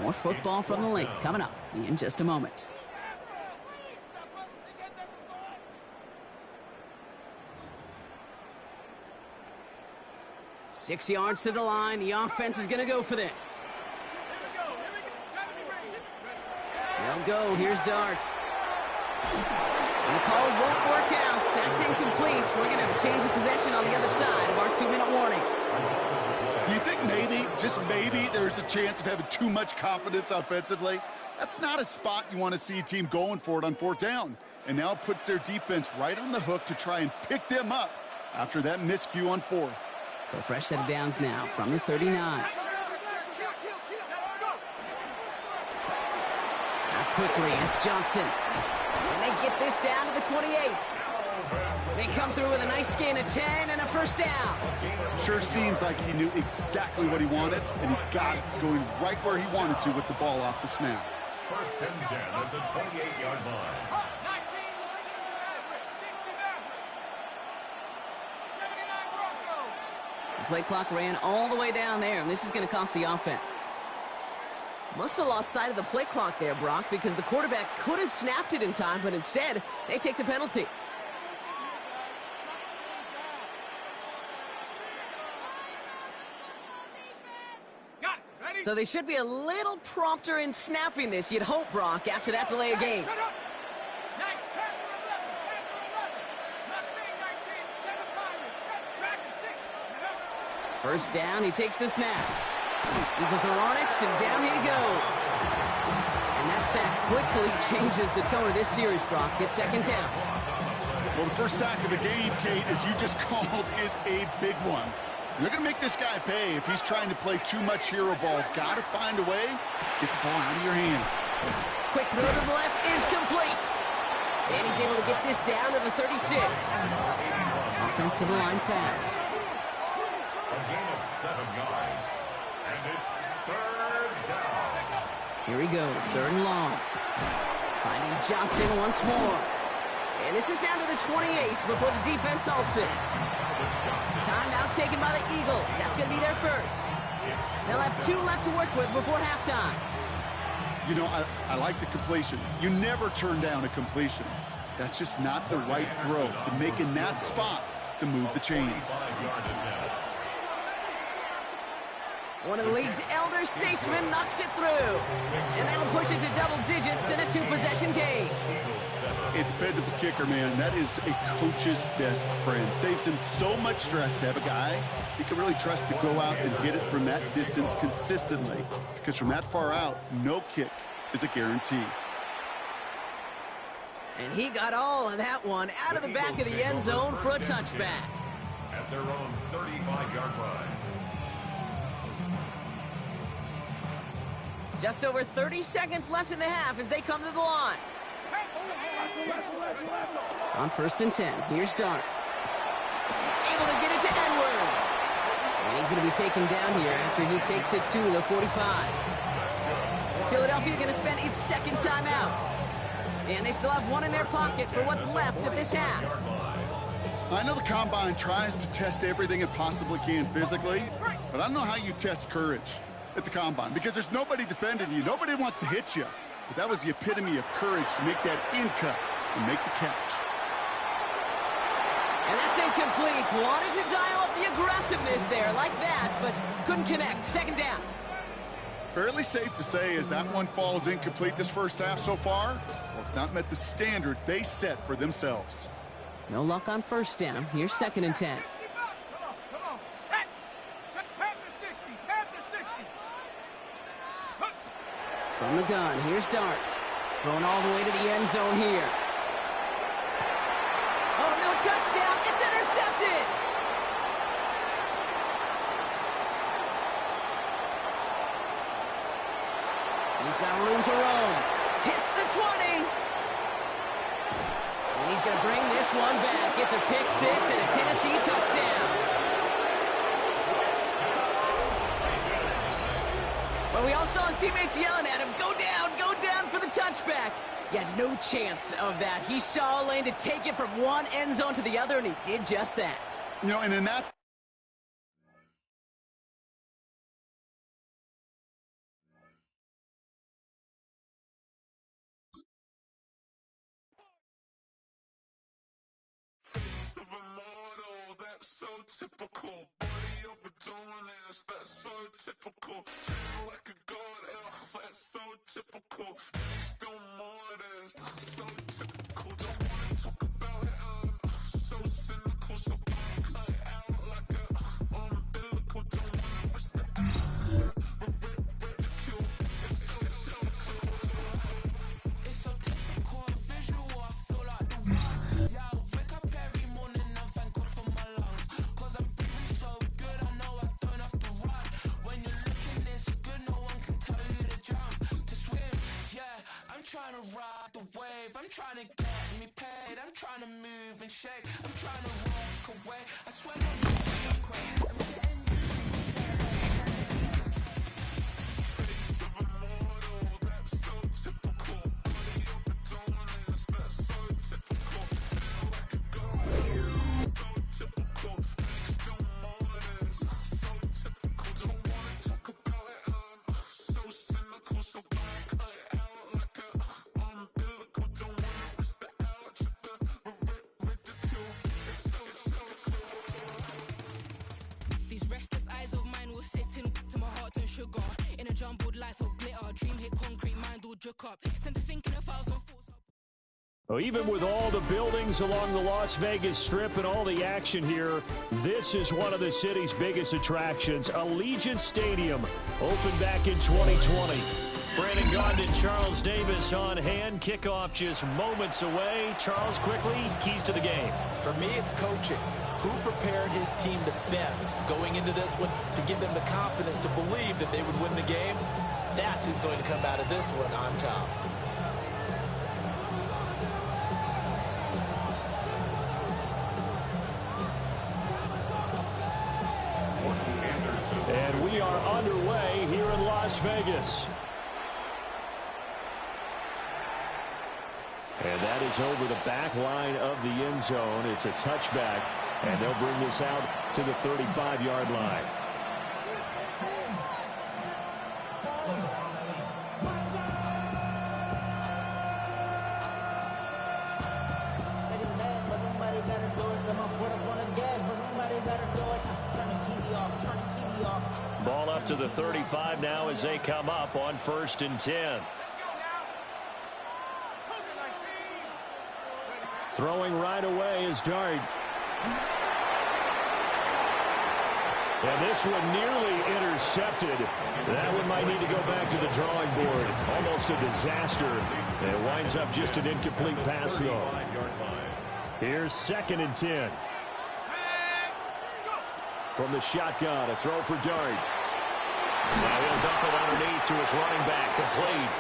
More football from the link coming up in just a moment. Six yards to the line. The offense is going to go for this. They'll go. Here's Darts. And the call won't work out. That's incomplete. We're going to have a change of possession on the other side of our 2-minute warning. Do you think maybe, just maybe, there's a chance of having too much confidence offensively? That's not a spot you want to see a team going for it on 4th down. And now it puts their defense right on the hook to try and pick them up after that miscue on 4th. So fresh set of downs now from the 39. Now quickly, it's Johnson. And they get this down to the 28. They come through with a nice gain of 10 and a first down. Sure seems like he knew exactly what he wanted, and he got it going right where he wanted to with the ball off the snap. First and 10 at the 28-yard line. The play clock ran all the way down there, and this is going to cost the offense. Must have lost sight of the play clock there, Brock, because the quarterback could have snapped it in time, but instead, they take the penalty. So they should be a little prompter in snapping this, you'd hope, Brock, after that delay of game. First down, he takes the snap. Eagles are on it, and down he goes. And that sack quickly changes the tone of this series, Brock. It's second down. Well, the first sack of the game, Kate, as you just called, is a big one. You're going to make this guy pay if he's trying to play too much hero ball. Got to find a way to get the ball out of your hand. Quick throw to the left is complete. And he's able to get this down to the 36. Offensive line fast. A gain of 7 yards. And it's third down. Here he goes, third and long. Finding Johnson once more. And this is down to the 28 before the defense halts it. Timeout taken by the Eagles. That's going to be their first. They'll have 2 left to work with before halftime. You know, I like the completion. You never turn down a completion. That's just not the right throw to make in that spot to move the chains. One of the league's elder statesmen knocks it through. And that'll push it to double digits in a 2-possession game. A dependable kicker, man. That is a coach's best friend. Saves him so much stress to have a guy he can really trust to go out and hit it from that distance consistently. Because from that far out, no kick is a guarantee. And he got all of that one out of the back of the end zone for a touchback. At their own 35-yard line. Just over 30 seconds left in the half as they come to the line. On first and 10, here's Dart. Able to get it to Edwards. And he's going to be taken down here after he takes it to the 45. Philadelphia going to spend its second timeout. And they still have one in their pocket for what's left of this half. I know the Combine tries to test everything it possibly can physically, but I don't know how you test courage at the Combine, because there's nobody defending you. Nobody wants to hit you. But that was the epitome of courage to make that in cut and make the catch. And that's incomplete. Wanted to dial up the aggressiveness there like that, but couldn't connect. Second down. Fairly safe to say as that one falls incomplete this first half so far, well, it's not met the standard they set for themselves. No luck on first down. Here's second and 10. From the gun, here's Dart. Going all the way to the end zone here. Oh, no touchdown. It's intercepted. He's got room to roam. Hits the 20. And he's going to bring this one back. It's a pick six and a Tennessee touchdown. But we all saw his teammates yelling at him, go down for the touchback. Yeah, no chance of that. He saw a lane to take it from one end zone to the other, and he did just that. You know, and then that's so typical. Body of a donut, that's so typical. Tail like a god, that's so typical. Still more than so typical. Don't wanna talk about it, so cynical. So cut it out like a umbilical. Don't wanna risk the ridicule. It's so typical, visual. I feel like the worst. Yeah, I wake up every morning and thank God for my lungs. 'Cause I'm breathing so good, wave. I'm trying to get me paid. I'm trying to move and shake. I'm trying to walk away. I swear I'm crazy. I'm getting in a jumbled life of glitter, dream hit concrete, mind all jerk up. Tend to think in 1,000 thoughts. Well, even with all the buildings along the Las Vegas Strip and all the action here, this is one of the city's biggest attractions. Allegiant Stadium opened back in 2020. Brandon Gaudin and Charles Davis on hand. Kickoff just moments away. Charles, quickly, keys to the game. For me, it's coaching. Who prepared his team the best going into this one to give them the confidence to believe that they would win the game? That's who's going to come out of this one on top. And we are underway here in Las Vegas. And that is over the back line of the end zone. It's a touchback, and they'll bring this out to the 35-yard line. Ball up to the 35 now as they come up on 1st and 10. Throwing right away is Dart. And this one nearly intercepted. That one might need to go back to the drawing board. Almost a disaster. And it winds up just an incomplete pass, though. Here's 2nd and 10. From the shotgun, a throw for Dart. Now he'll dump it underneath to his running back, complete.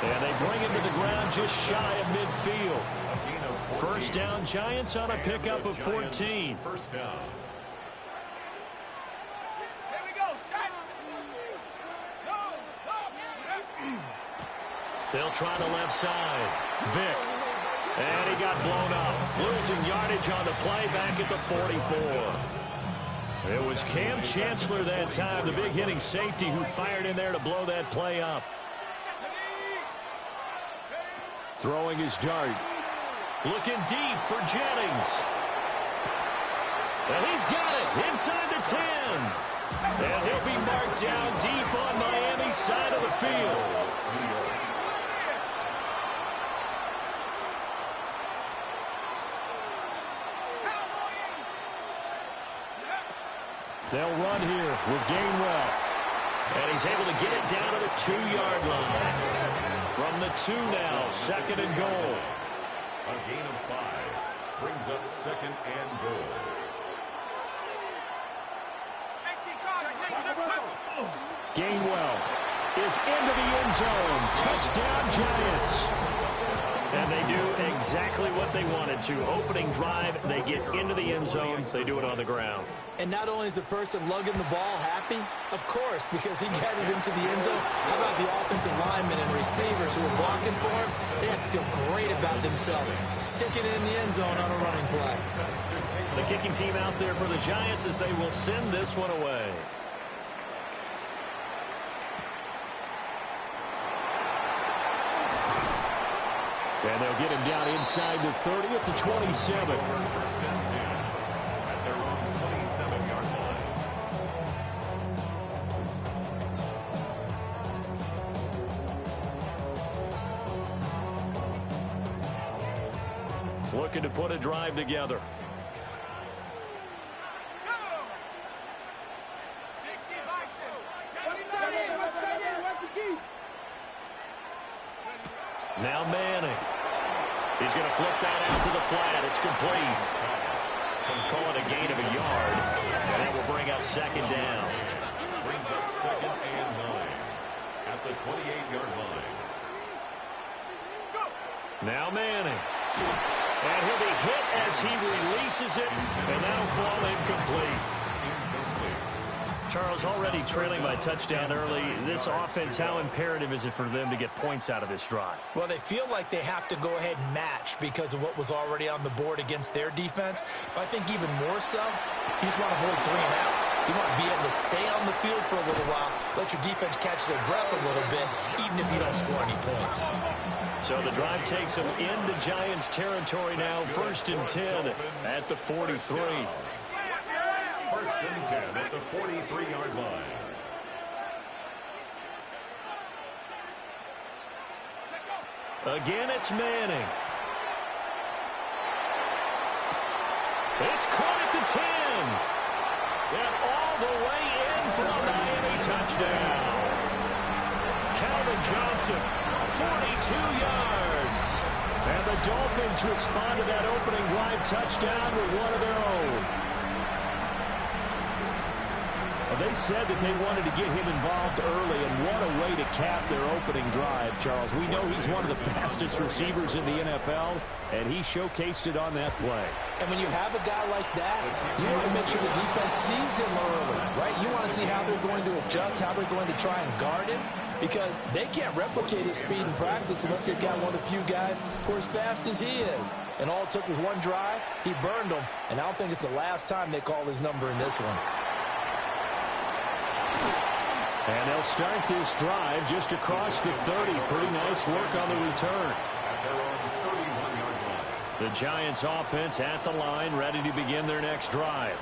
And they bring him to the ground just shy of midfield. First down, Giants on a pickup of 14. First down. They'll try the left side. Vick. And he got blown up. Losing yardage on the play back at the 44. It was Cam Chancellor that time, the big hitting safety, who fired in there to blow that play up. Throwing his Dart. Looking deep for Jennings. And he's got it inside the 10. And he'll be marked down deep on Miami's side of the field. They'll run here with Gainwell. And he's able to get it down to the 2-yard line. From the 2 now, 2nd and goal. A gain of 5 brings up 2nd and goal. Gainwell is into the end zone. Touchdown, Giants. And they do exactly what they wanted to. Opening drive, they get into the end zone. They do it on the ground. And not only is the person lugging the ball happy, of course, because he got it into the end zone. How about the offensive linemen and receivers who are blocking for him? They have to feel great about themselves, sticking it in the end zone on a running play. The kicking team out there for the Giants as they will send this one away. And they'll get him down inside the 30 at the 27. First and 10 at their own 27-yard line. Looking to put a drive together. Now Manning. He's going to flip that out to the flat. It's complete. Call it a gain of a yard. And that will bring up 2nd down. Brings up 2nd and 9 at the 28-yard line. Now Manning. And he'll be hit as he releases it, and that'll fall incomplete. Charles, already trailing by touchdown early. This offense, how imperative is it for them to get points out of this drive? Well, they feel like they have to go ahead and match because of what was already on the board against their defense. But I think even more so, you just want to avoid 3 and outs. You want to be able to stay on the field for a little while, let your defense catch their breath a little bit, even if you don't score any points. So the drive takes them into Giants territory now. 1st and 10 at the 43. 1st and 10 at the 43-yard line. Again, it's Manning. It's caught at the 10. And all the way in for a Miami touchdown. Calvin Johnson, 42 yards. And the Dolphins respond to that opening drive touchdown with one of their own. They said that they wanted to get him involved early, and what a way to cap their opening drive, Charles. We know he's one of the fastest receivers in the NFL, and he showcased it on that play. And when you have a guy like that, you want to make sure the defense sees him early, right? You want to see how they're going to adjust, how they're going to try and guard him, because they can't replicate his speed in practice unless they've got one of the few guys who are as fast as he is. And all it took was one drive. He burned them, and I don't think it's the last time they call his number in this one. And they'll start this drive just across the 30. Pretty nice work on the return. The Giants offense at the line, ready to begin their next drive.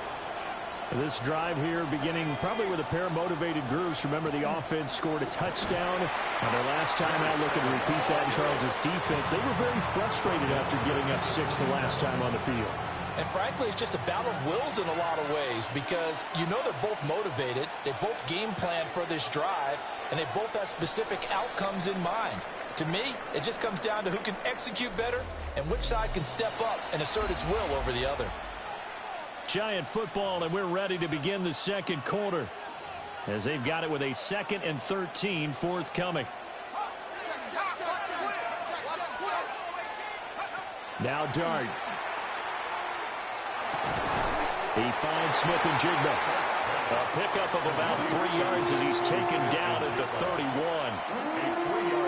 This drive here beginning probably with a pair of motivated groups. Remember, the offense scored a touchdown on their last time out. Looking to repeat that in Charles' defense. They were very frustrated after getting up 6 the last time on the field. And frankly, it's just a battle of wills in a lot of ways because you know they're both motivated, they both game plan for this drive, and they both have specific outcomes in mind. To me, it just comes down to who can execute better and which side can step up and assert its will over the other. Giant football, and we're ready to begin the second quarter as they've got it with a 2nd and 13 forthcoming. Now Dart. He finds Smith and Jigba. A pickup of about 3 yards as he's taken down at the 31.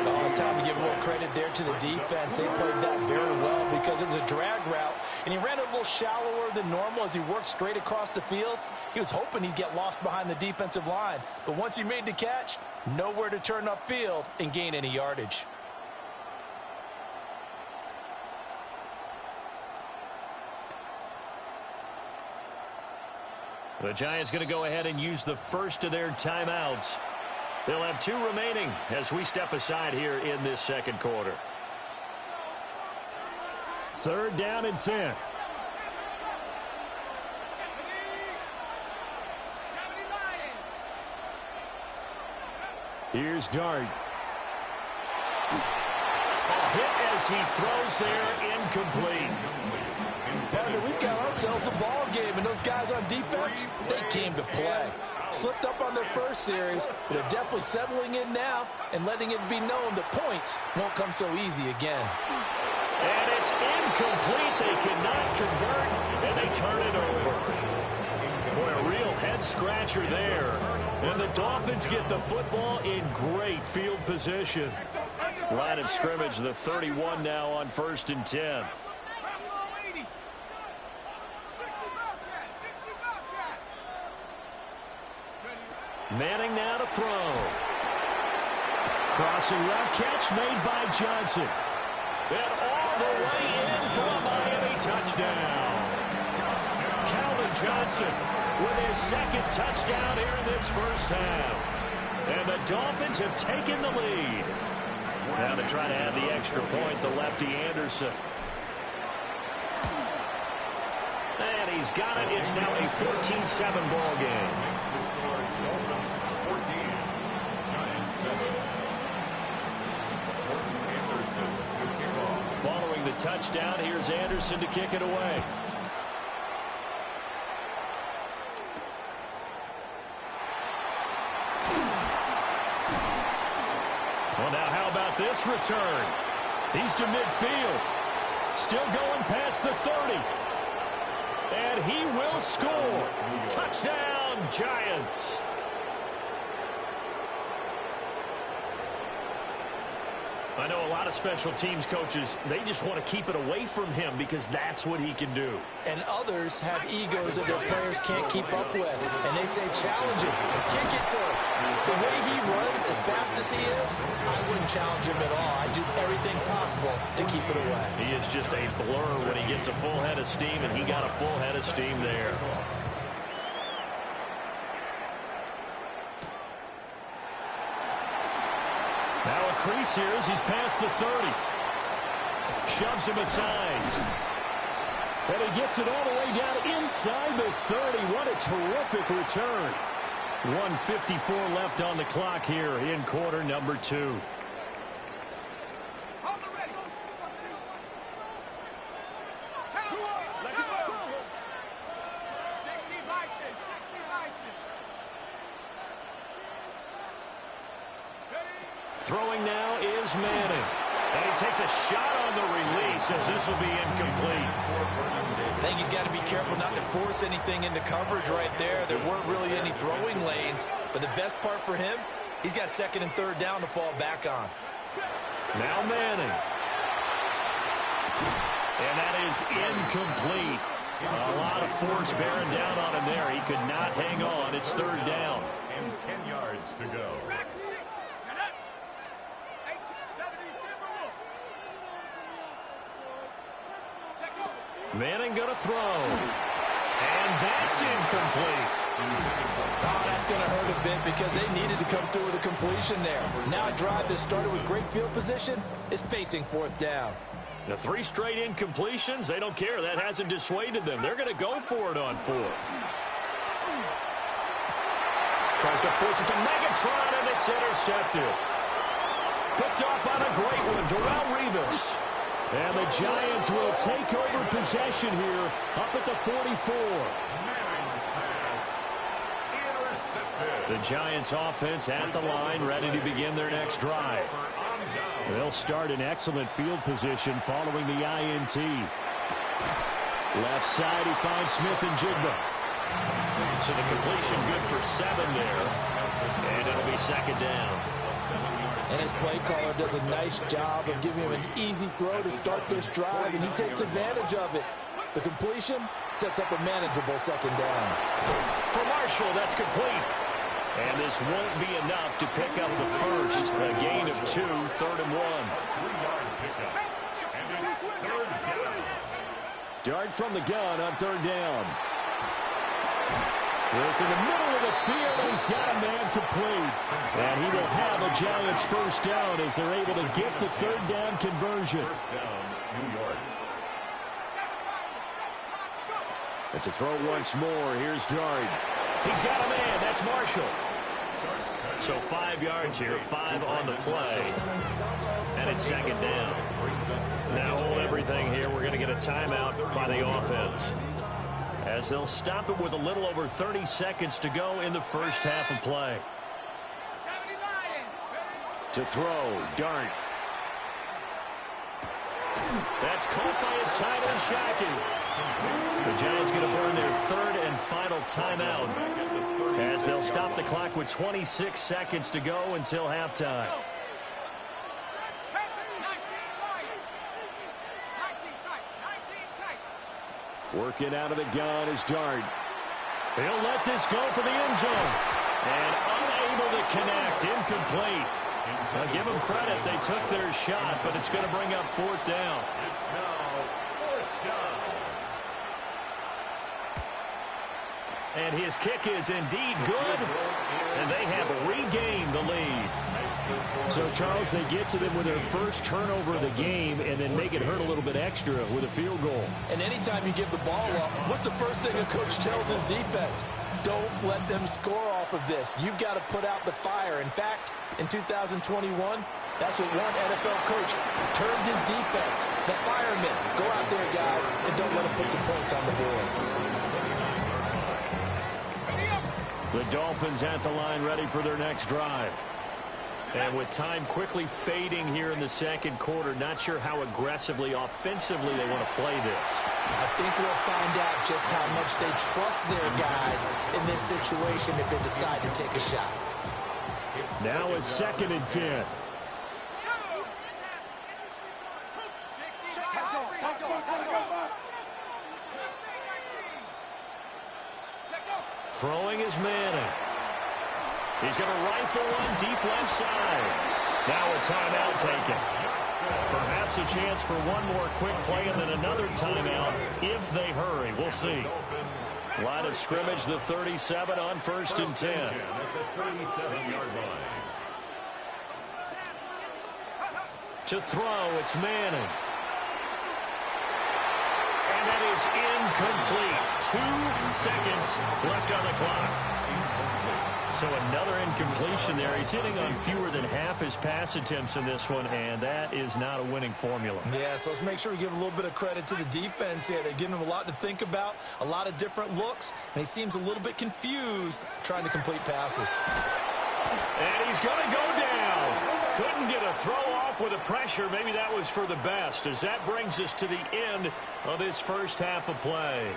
Oh, it's time to give a little credit there to the defense. They played that very well because it was a drag route, and he ran a little shallower than normal as he worked straight across the field. He was hoping he'd get lost behind the defensive line, but once he made the catch, nowhere to turn upfield and gain any yardage. The Giants going to go ahead and use the first of their timeouts. They'll have 2 remaining as we step aside here in this second quarter. 3rd down and 10. Here's Dart. A hit as he throws there, incomplete. Partner, we've got ourselves a ball game, and those guys on defense, they came to play. Slipped up on their first series, but they're definitely settling in now and letting it be known that points won't come so easy again. And it's incomplete. They cannot convert, and they turn it over. Boy, a real head-scratcher there. And the Dolphins get the football in great field position. Line of scrimmage, the 31 now on 1st and 10. Manning now to throw. Crossing route catch made by Johnson. And all the way in for a Miami touchdown. Calvin Johnson with his 2nd touchdown here in this first half. And the Dolphins have taken the lead. Now to try to add the extra point, the lefty Anderson. And he's got it. It's now a 14-7 ball game. Following the touchdown, here's Anderson to kick it away. Well, now how about this return? He's to midfield. Still going past the 30. And he will score. Touchdown, Giants. I know a lot of special teams coaches, they just want to keep it away from him because that's what he can do. And others have egos that their players can't keep up with. And they say, challenge him, kick it to him. The way he runs as fast as he is, I wouldn't challenge him at all. I'd do everything possible to keep it away. He is just a blur when he gets a full head of steam, and he got a full head of steam there. Now a crease here as he's past the 30. Shoves him aside. And he gets it all the way down inside the 30. What a terrific return. 1:54 left on the clock here in quarter number 2. Throwing now is Manning. And he takes a shot on the release as this will be incomplete. I think he's got to be careful not to force anything into coverage right there. There weren't really any throwing lanes. But the best part for him, he's got second and third down to fall back on. Now Manning. And that is incomplete. A lot of force bearing down on him there. He could not hang on. It's third down. And 10 yards to go. Manning going to throw. And that's incomplete. Oh, that's going to hurt a bit because they needed to come through with a completion there. Now a drive that started with great field position is facing fourth down. The 3 straight incompletions, they don't care. That hasn't dissuaded them. They're going to go for it on 4th. Tries to force it to Megatron, and it's intercepted. Picked off on a great one, Darrelle Revis. And the Giants will take over possession here up at the 44. The Giants offense at the line, ready to begin their next drive. They'll start in excellent field position following the INT. Left side, he finds Smith and Jigba. So the completion good for 7 there. And it'll be second down. And his play caller does a nice job of giving him an easy throw to start this drive, and he takes advantage of it. The completion sets up a manageable second down. For Marshall, that's complete. And this won't be enough to pick up the first. A gain of 2, third and 1. 3-yard pickup. And it's third down. Dart from the gun on third down. Work in the middle of the field, and he's got a man complete. And he will have a Giants first down as they're able to get the third down conversion. First down, New York. But to throw once more, here's Dart. He's got a man, that's Marshall. So 5 yards here, 5 on the play. And it's second down. Now hold everything here. We're going to get a timeout by the offense, as they'll stop it with a little over 30 seconds to go in the first half of play. To throw, Dart. That's caught by his tight end, Shockey. The Giants going to burn their third and final timeout, as they'll stop the clock with 26 seconds to go until halftime. Working out of the gun is Dart. He'll let this go for the end zone. And unable to connect. Incomplete. Now give them credit. They took their shot, but it's going to bring up fourth down. It's now fourth down. And his kick is indeed good. And they have regained the lead. So, Charles, they get to them with their first turnover of the game and then make it hurt a little bit extra with a field goal. And anytime you give the ball up, what's the first thing a coach tells his defense? Don't let them score off of this. You've got to put out the fire. In fact, in 2021, that's what one NFL coach termed his defense. The firemen. Go out there, guys, and don't let them put some points on the board. The Dolphins at the line ready for their next drive. And with time quickly fading here in the second quarter, not sure how aggressively, offensively they want to play this. I think we'll find out just how much they trust their guys in this situation if they decide to take a shot. Now it's 2nd and 10. Throwing is Manning. He's going to rifle one deep left side. Now a timeout taken. Perhaps a chance for one more quick play and then another timeout if they hurry. We'll see. Line of scrimmage, the 37 on 1st and 10. At the 37-yard line. To throw, it's Manning. And that is incomplete. 2 seconds left on the clock. So another incompletion there. He's hitting on fewer than half his pass attempts in this one, and that is not a winning formula. Yeah, so let's make sure we give a little bit of credit to the defense here. They're giving him a lot to think about, a lot of different looks, and he seems a little bit confused trying to complete passes. And he's going to go down. Couldn't get a throw off with the pressure. Maybe that was for the best, as that brings us to the end of this first half of play.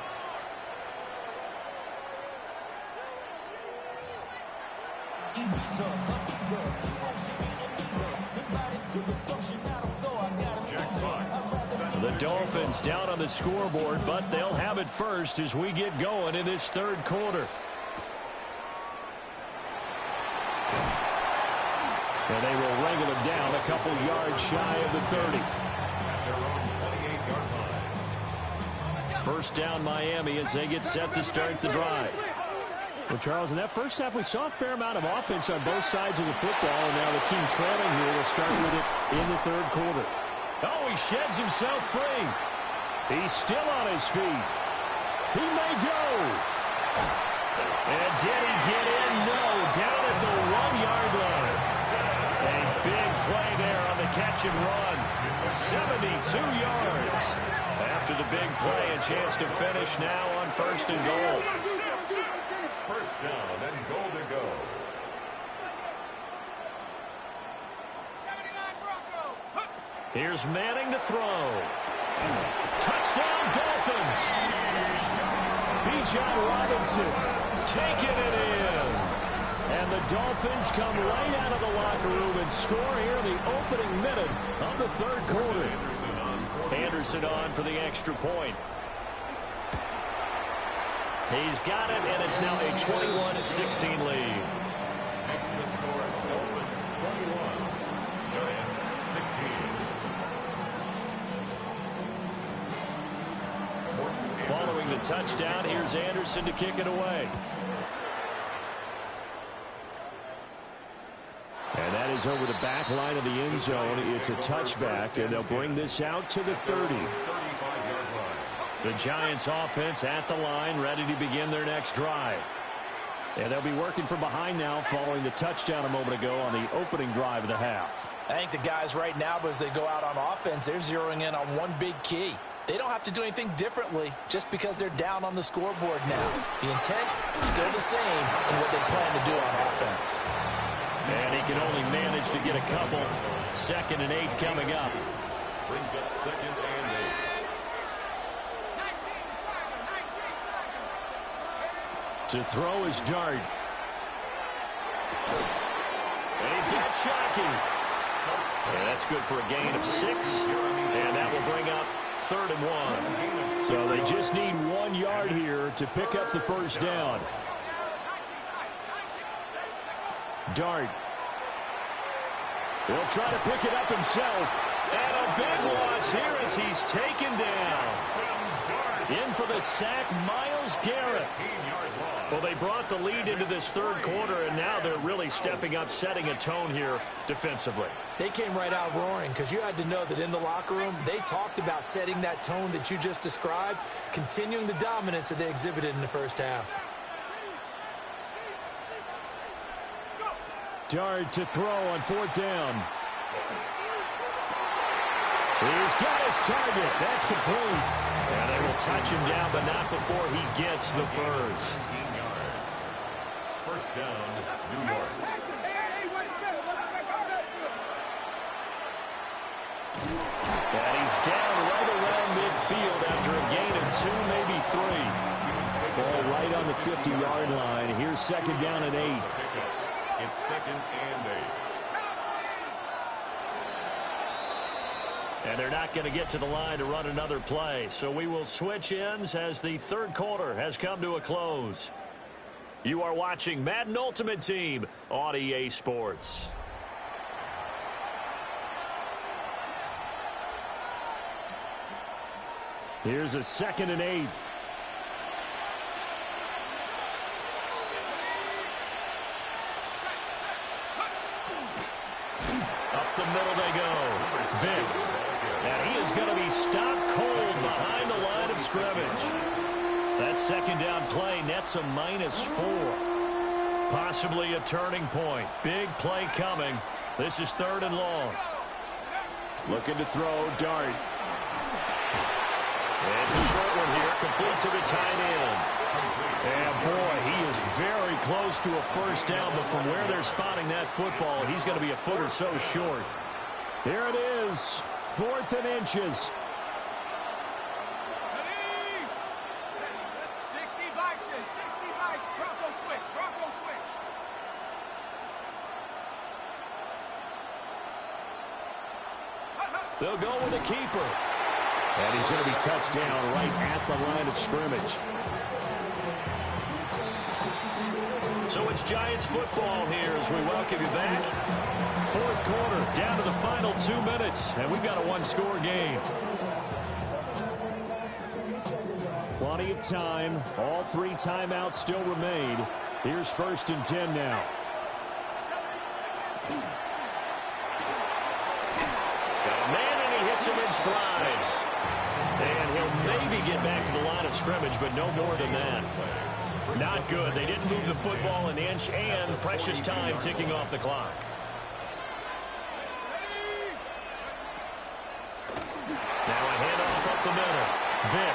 The Dolphins down on the scoreboard, but they'll have it first as we get going in this third quarter. And they will wrangle it down a couple yards shy of the 30. At their own 28-yard line. First down Miami as they get set to start the drive. Well, Charles, in that first half, we saw a fair amount of offense on both sides of the football, and now the team trailing here will start with it in the third quarter. Oh, he sheds himself free. He's still on his feet. He may go. And did he get in? No, down at the 1-yard line. A big play there on the catch and run. 72 yards. After the big play, a chance to finish now on 1st and goal. First down and goal to go. Here's Manning to throw. Touchdown, Dolphins. Bijan Robinson taking it in. And the Dolphins come right out of the locker room and score here in the opening minute of the third quarter. Anderson on for the extra point. He's got it, and it's now a 21-16 lead. Makes the score Dolphins 21, Giants 16. Following the touchdown, here's Anderson to kick it away. And that is over the back line of the end zone. It's a touchback, and they'll bring this out to the 30. The Giants offense at the line, ready to begin their next drive. And they'll be working from behind now following the touchdown a moment ago on the opening drive of the half. I think the guys right now, but as they go out on offense, they're zeroing in on one big key. They don't have to do anything differently just because they're down on the scoreboard now. The intent is still the same in what they plan to do on offense. And he can only manage to get a couple. 2nd and 8 coming up. Brings up 2nd and 8. To throw is Dart. And he's got Shockey. And that's good for a gain of 6. And that will bring up 3rd and 1. So they just need 1 yard here to pick up the first down. Dart. He'll try to pick it up himself. And a big loss here as he's taken down. In for the sack, Myles Garrett. Well, they brought the lead into this third quarter, and now they're really stepping up, setting a tone here defensively. They came right out roaring because you had to know that in the locker room, they talked about setting that tone that you just described, continuing the dominance that they exhibited in the first half. Dart to throw on 4th down. He's got his target. That's complete. And they will touch him down, but not before he gets the first. 16 yards. First down, New York. And he's down right around midfield after a gain of 2, maybe 3. Ball right on the 50-yard line. Here's second down and 8. It's second and 8. And they're not going to get to the line to run another play. So we will switch ends as the third quarter has come to a close. You are watching Madden Ultimate Team on EA Sports. Here's a second and 8. Up the middle they go. Vic. And he is going to be stopped cold behind the line of scrimmage. That second down play nets a -4. Possibly a turning point. Big play coming. This is third and long. Looking to throw, Dart. It's a short one here, complete to the tight end. And boy, he is very close to a first down, but from where they're spotting that football, he's going to be a foot or so short. Here it is, 4th and inches. 60 vices, 60 vices, Bronco switch, Bronco switch. They'll go with a keeper. And he's going to be touched down right at the line of scrimmage. So it's Giants football here as we welcome you back. Fourth quarter, down to the final 2 minutes, and we've got a one-score game. Plenty of time. All 3 timeouts still remain. Here's 1st and 10 now. Got a man, and he hits him in stride. And he'll maybe get back to the line of scrimmage, but no more than that. Not good. They didn't move the football an inch, and precious time ticking off the clock. Now a handoff up the middle. Vic.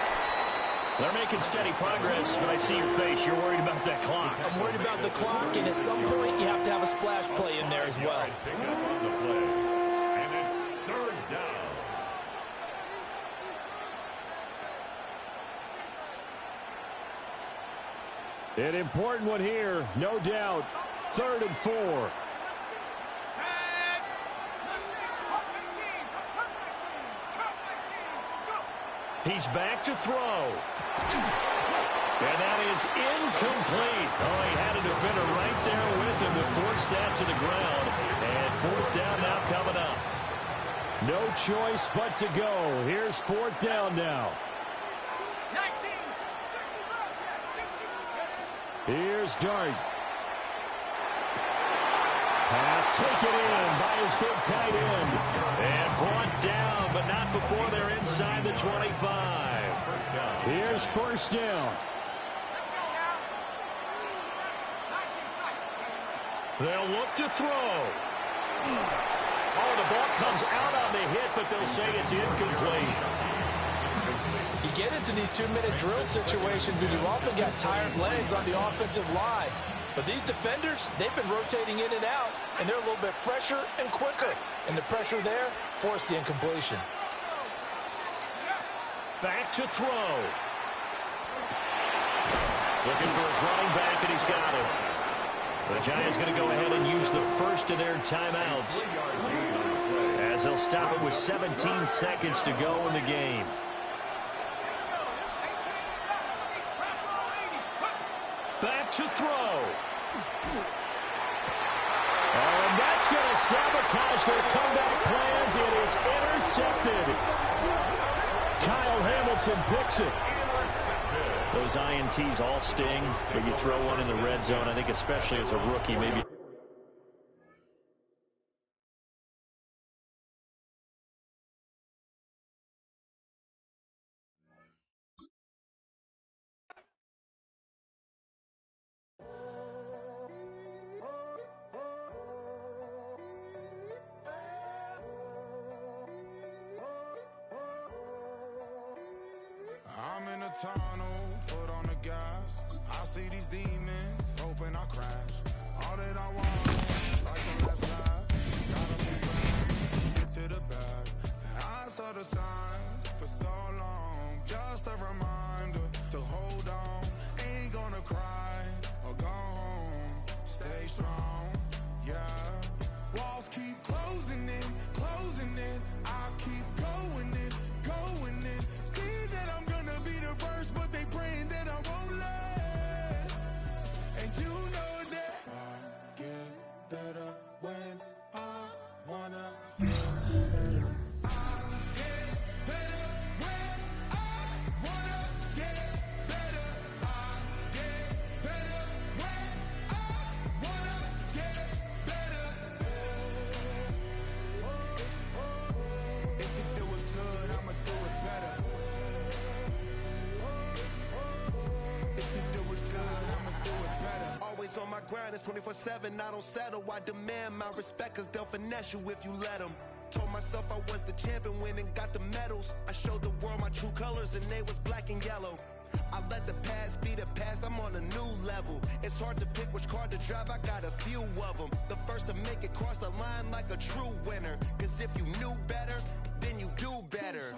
They're making steady progress, but I see your face. You're worried about that clock. I'm worried about the clock, and at some point you have to have a splash play in there as well. Pick up on the play. And it's third down. An important one here, no doubt. 3rd and 4. He's back to throw. And that is incomplete. Oh, he had a defender right there with him to force that to the ground. And 4th down now coming up. No choice but to go. Here's 4th down now. Here's Dart. Pass taken in by his big tight end. And brought down, but not before they're inside the 25. Here's 1st down. They'll look to throw. Oh, the ball comes out on the hit, but they'll say it's incomplete. You get into these 2-minute drill situations, and you often got tired legs on the offensive line. But these defenders, they've been rotating in and out, and they're a little bit fresher and quicker. And the pressure there forced the incompletion. Back to throw. Looking for his running back, and he's got him. The Giants going to go ahead and use the first of their timeouts, as they'll stop it with 17 seconds to go in the game. Back to throw. Oh, and that's going to sabotage their comeback plans. It is intercepted. Kyle Hamilton picks it. Those INTs all sting, but you throw one in the red zone, I think especially as a rookie, maybe. I'm in a tunnel, foot on the gas. I see these demons, hoping I crash. All that I want, like the last life. Gotta be back, get to the bag. I keep closing in, I'll keep going in. See that I'm gonna be the first, but they praying that I won't let. And you know that I get better when I wanna get better. On my grind, it's 24/7, I don't settle. I demand my respect, cause they'll finesse you if you let them. Told myself I was the champion, went and got the medals. I showed the world my true colors, and they was black and yellow. I let the past be the past, I'm on a new level. It's hard to pick which car to drive, I got a few of them. The first to make it cross the line like a true winner. Cause if you knew better, then you do better.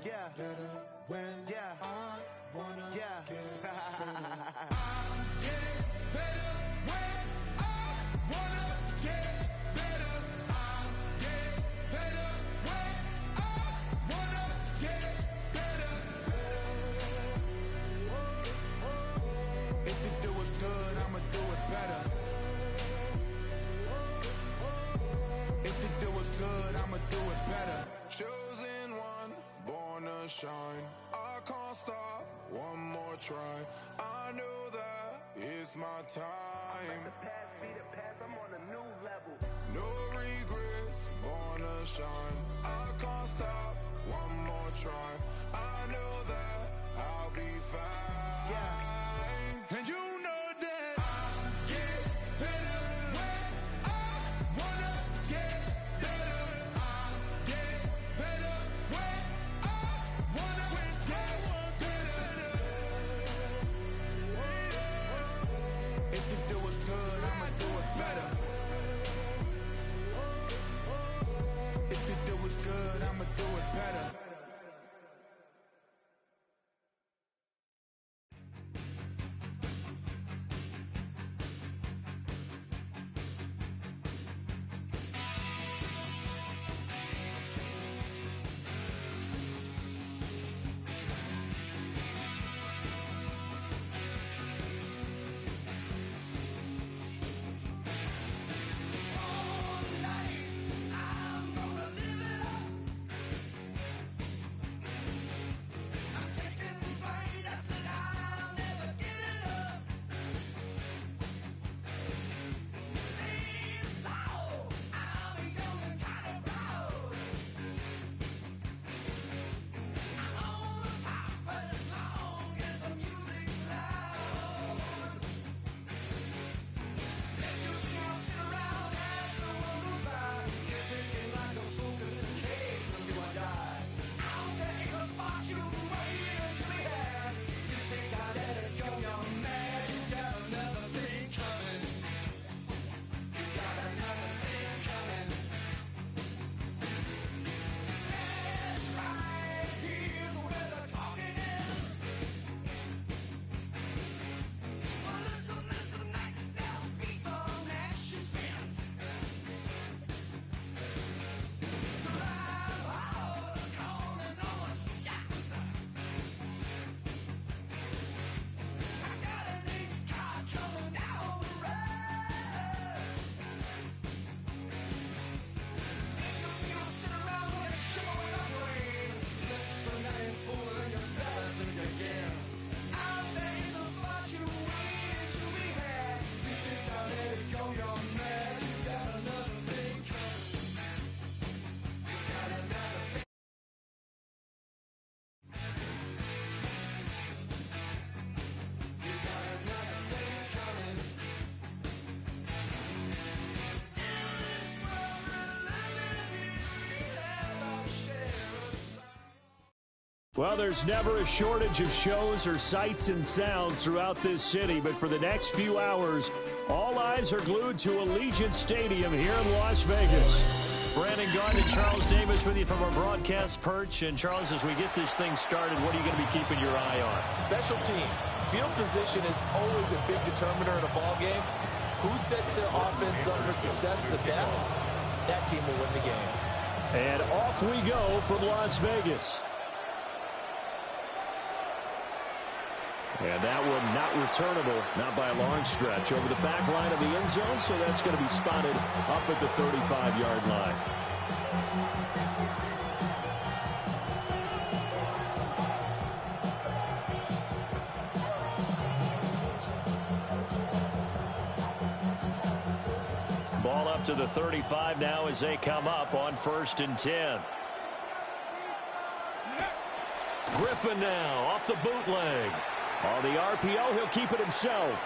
Yeah, better when I wanna get better. Shine, I can't stop, one more try. I know that it's my time. Let the past be the past, I'm on a new level. No regrets, born to shine. I can't stop, one more try. I know that I'll be fine. Yeah. And you know that I get better when I wanna get better. I get better when if you do it good, I'ma do it better. If you do it good, I'ma do it better. Well, there's never a shortage of shows or sights and sounds throughout this city, but for the next few hours, all eyes are glued to Allegiant Stadium here in Las Vegas. Brandon Gaudin and Charles Davis with you from our broadcast perch. And, Charles, as we get this thing started, what are you going to be keeping your eye on? Special teams. Field position is always a big determiner in a ball game. who sets their offense up for success the best, that team will win the game. And off we go from Las Vegas. And that one not returnable, not by a long stretch, over the back line of the end zone, so that's going to be spotted up at the 35-yard line. Ball up to the 35 now as they come up on 1st and 10. Griffin now off the bootleg. On the RPO, he'll keep it himself.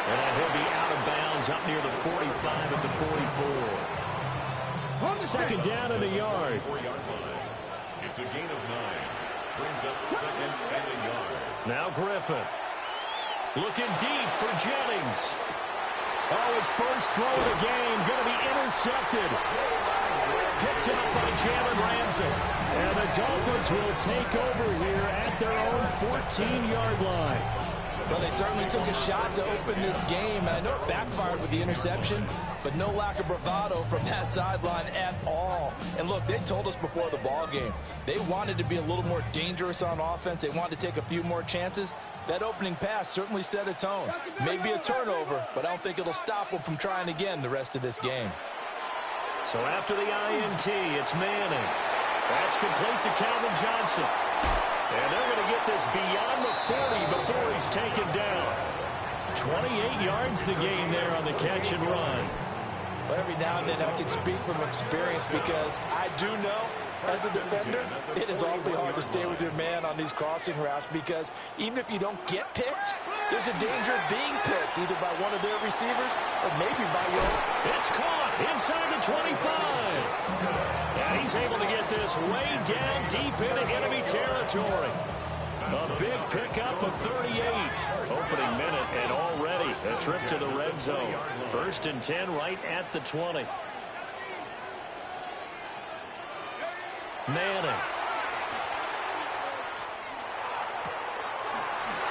And he'll be out of bounds up near the 45 at the 44. Second down in the yard. It's a gain of 9. Brings up 2nd and a yard. Now Griffin. Looking deep for Jennings. Oh, his first throw of the game going to be intercepted. Picked up by Jalen Ramsey. And the Dolphins will take over here at their own 14-yard line. Well, they certainly took a shot to open this game, and I know it backfired with the interception, but no lack of bravado from that sideline at all. And look, they told us before the ball game, they wanted to be a little more dangerous on offense. They wanted to take a few more chances. That opening pass certainly set a tone. Maybe a turnover, but I don't think it'll stop them from trying again the rest of this game. So after the INT, it's Manning. That's complete to Calvin Johnson. And they're going to get this beyond the 40 before he's taken down. 28 yards the gain there on the catch and run. But every now and then I can speak from experience because I do know, as a defender, it is awfully hard to stay with your man on these crossing routes because even if you don't get picked, there's a danger of being picked either by one of their receivers or maybe by your own. It's caught inside the 25. And he's able to get this way down deep into enemy territory. A big pickup of 38. Opening minute and already a trip to the red zone. 1st and 10 right at the 20. Manning.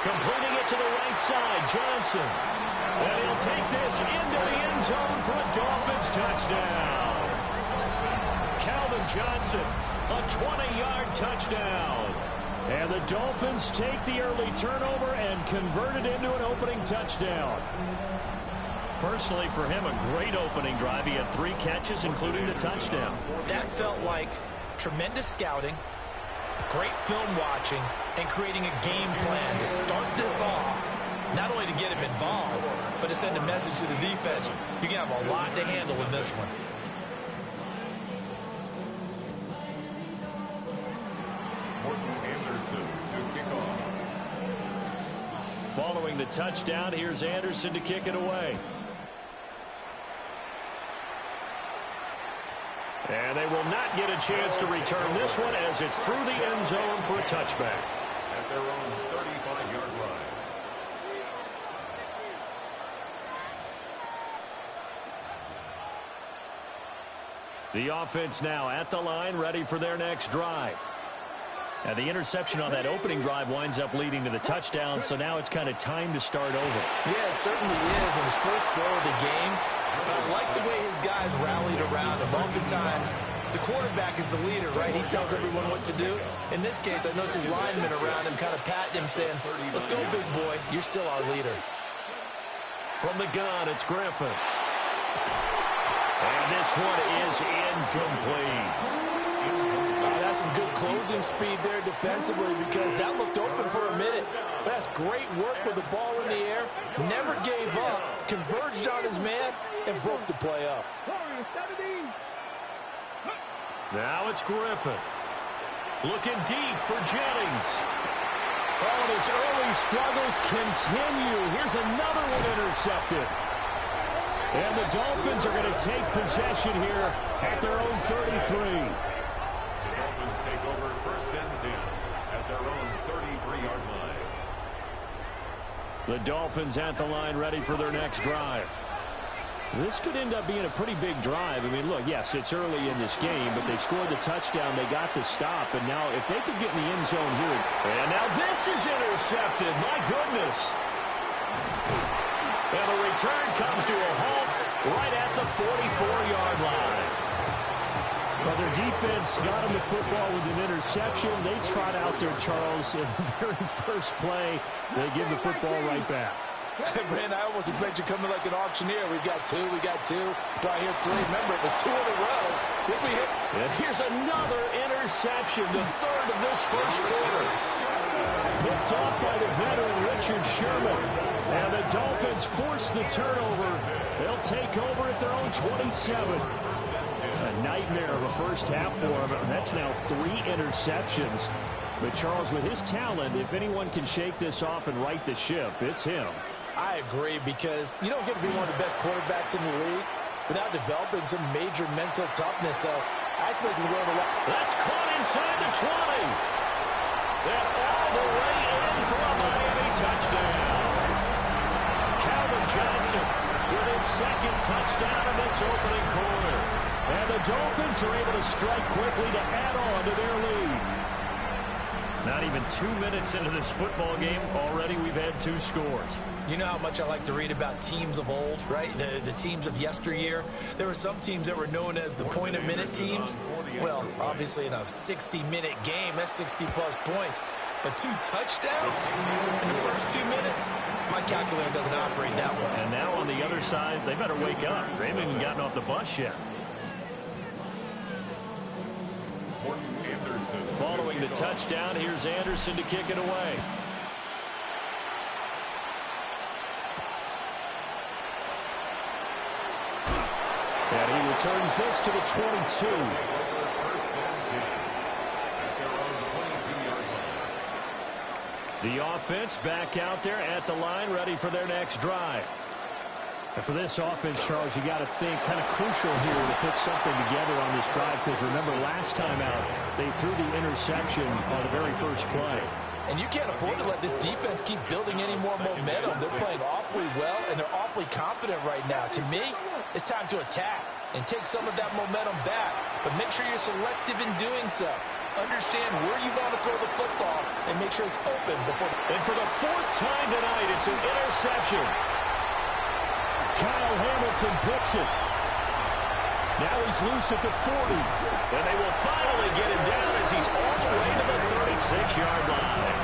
Completing it to the right side, Johnson. And he'll take this into the end zone for a Dolphins touchdown. Calvin Johnson, a 20-yard touchdown. And the Dolphins take the early turnover and convert it into an opening touchdown. Personally, for him, a great opening drive. He had 3 catches, including the touchdown. That felt like tremendous scouting, great film watching, and creating a game plan to start this off, not only to get him involved, but to send a message to the defense. You can have a lot to handle in this one. Following the touchdown, here's Anderson to kick it away. And they will not get a chance to return this one as it's through the end zone for a touchback. At their own 35-yard line. The offense now at the line, ready for their next drive. And the interception on that opening drive winds up leading to the touchdown, so now it's kind of time to start over. Yeah, it certainly is, and his first throw of the game. But I like the way his guys rallied around him. Oftentimes, the quarterback is the leader, right? He tells everyone what to do. In this case, I noticed his linemen around him kind of patting him, saying, "Let's go, big boy. You're still our leader." From the gun, it's Griffin. And this one is incomplete. That's some good closing speed there defensively because that looked open for a minute. But that's great work with the ball in the air. Never gave up, converged on his man, and broke the play up. Now it's Griffin. Looking deep for Jennings. Oh, and his early struggles continue. Here's another one intercepted. And the Dolphins are going to take possession here at their own 33. Dolphins take over 1st and 10 at their own 33-yard line. The Dolphins at the line ready for their next drive. This could end up being a pretty big drive. I mean, look, yes, it's early in this game, but they scored the touchdown. They got the stop, and now if they could get in the end zone here. And now this is intercepted. My goodness. And the return comes to a halt right at the 44-yard line. Well, their defense got them the football with an interception. They trot out there, Charles, in the very first play. They give the football right back. Brandon, I almost expect you coming like an auctioneer. We got two. Do I hear three? Remember, it was two in a row. What we hit? And here's another interception, the third of this first quarter. Picked off by the veteran Richard Sherman. And the Dolphins force the turnover. They'll take over at their own 27. A nightmare of a first half for him. And that's now 3 interceptions. But Charles, with his talent, if anyone can shake this off and right the ship, it's him. I agree, because you don't get to be one of the best quarterbacks in the league without developing some major mental toughness. So I expect him to go to the line. That's caught inside the 20. And all the way in for a Miami touchdown. Calvin Johnson with his second touchdown in this opening quarter. And the Dolphins are able to strike quickly to add on to their lead. Not even 2 minutes into this football game, already we've had 2 scores. You know how much I like to read about teams of old, right? The teams of yesteryear. There were some teams that were known as the point-a-minute teams. Well, obviously in a 60-minute game, that's 60-plus points. But 2 touchdowns in the first 2 minutes? My calculator doesn't operate that way. And now on the other side, they better wake up. They haven't even gotten off the bus yet. Following the touchdown, here's Anderson to kick it away. And he returns this to the 22. The offense back out there at the line, ready for their next drive. And for this offense, Charles, you got to think kind of crucial here to put something together on this drive, because remember last time out, they threw the interception on the very first play. And you can't afford to let this defense keep building any more momentum. They're playing awfully well, and they're awfully confident right now. To me, it's time to attack and take some of that momentum back, but make sure you're selective in doing so. Understand where you want to throw the football and make sure it's open before. And for the 4th time tonight, it's an interception. Kyle Hamilton picks it. Now he's loose at the 40. And they will finally get him down as he's all the way to the 36-yard line.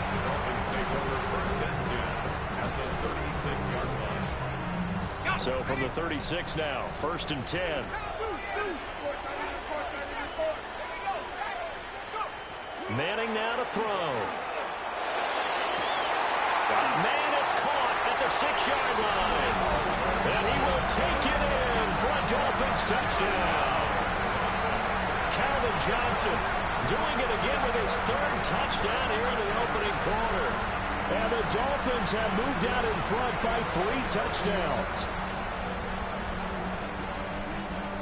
The Dolphins take over first and 10 at the 36-yard line. So from the 36 now, 1st and 10. Manning now to throw. Man, it's caught at the 6-yard line. And he will take it in for a Dolphins touchdown. Calvin Johnson doing it again with his 3rd touchdown here in the opening quarter. And the Dolphins have moved out in front by 3 touchdowns.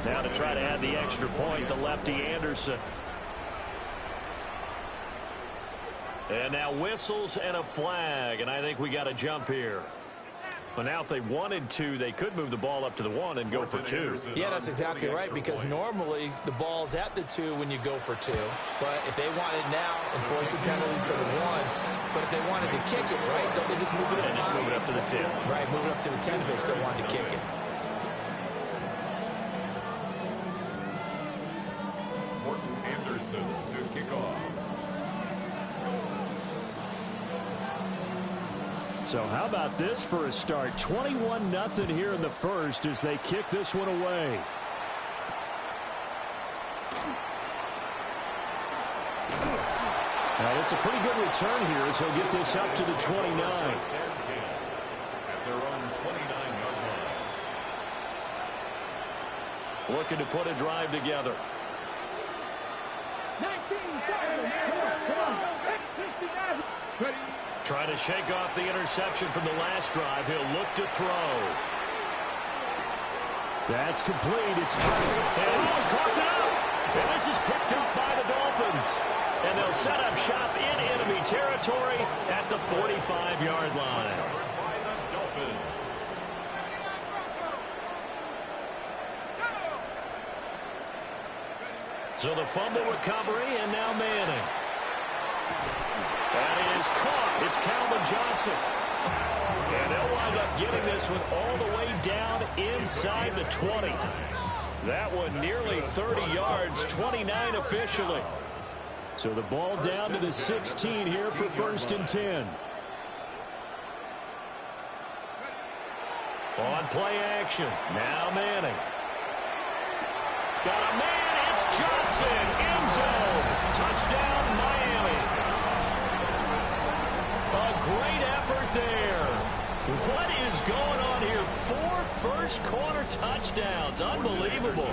Now to try to add the extra point, the lefty Anderson. And now whistles and a flag, and I think we got a jump here. But now if they wanted to, they could move the ball up to the 1 and go for 2. Yeah, that's exactly right, because normally the ball's at the 2 when you go for 2. But if they want it now, enforce the penalty to the 1. But if they wanted to kick it, right, don't they just move it up? And just move it up to the 10. Right, move it up to the 10 if they still wanted to kick it. Morton Anderson to kick off. So how about this for a start? 21-0 here in the first as they kick this one away. Now, it's a pretty good return here as he'll get this up to the 29. At their own 29-yard line. Looking to put a drive together. 19 seconds. Come on. 69. Ready. Trying to shake off the interception from the last drive. He'll look to throw. That's complete. It's Trevor. And caught out. And this is picked up by the Dolphins. And they'll set up shop in enemy territory at the 45-yard line. By the Dolphins. So the fumble recovery, and now Manning. is caught. It's Calvin Johnson. And they'll wind up getting this one all the way down inside the 20. That one nearly 30 yards, 29 officially. So the ball down to the 16 here for 1st and 10. On play action. Now Manning. Got a man. It's Johnson. End zone. Touchdown, Miami. A great effort there. What is going on here? 4 first-quarter touchdowns. Unbelievable.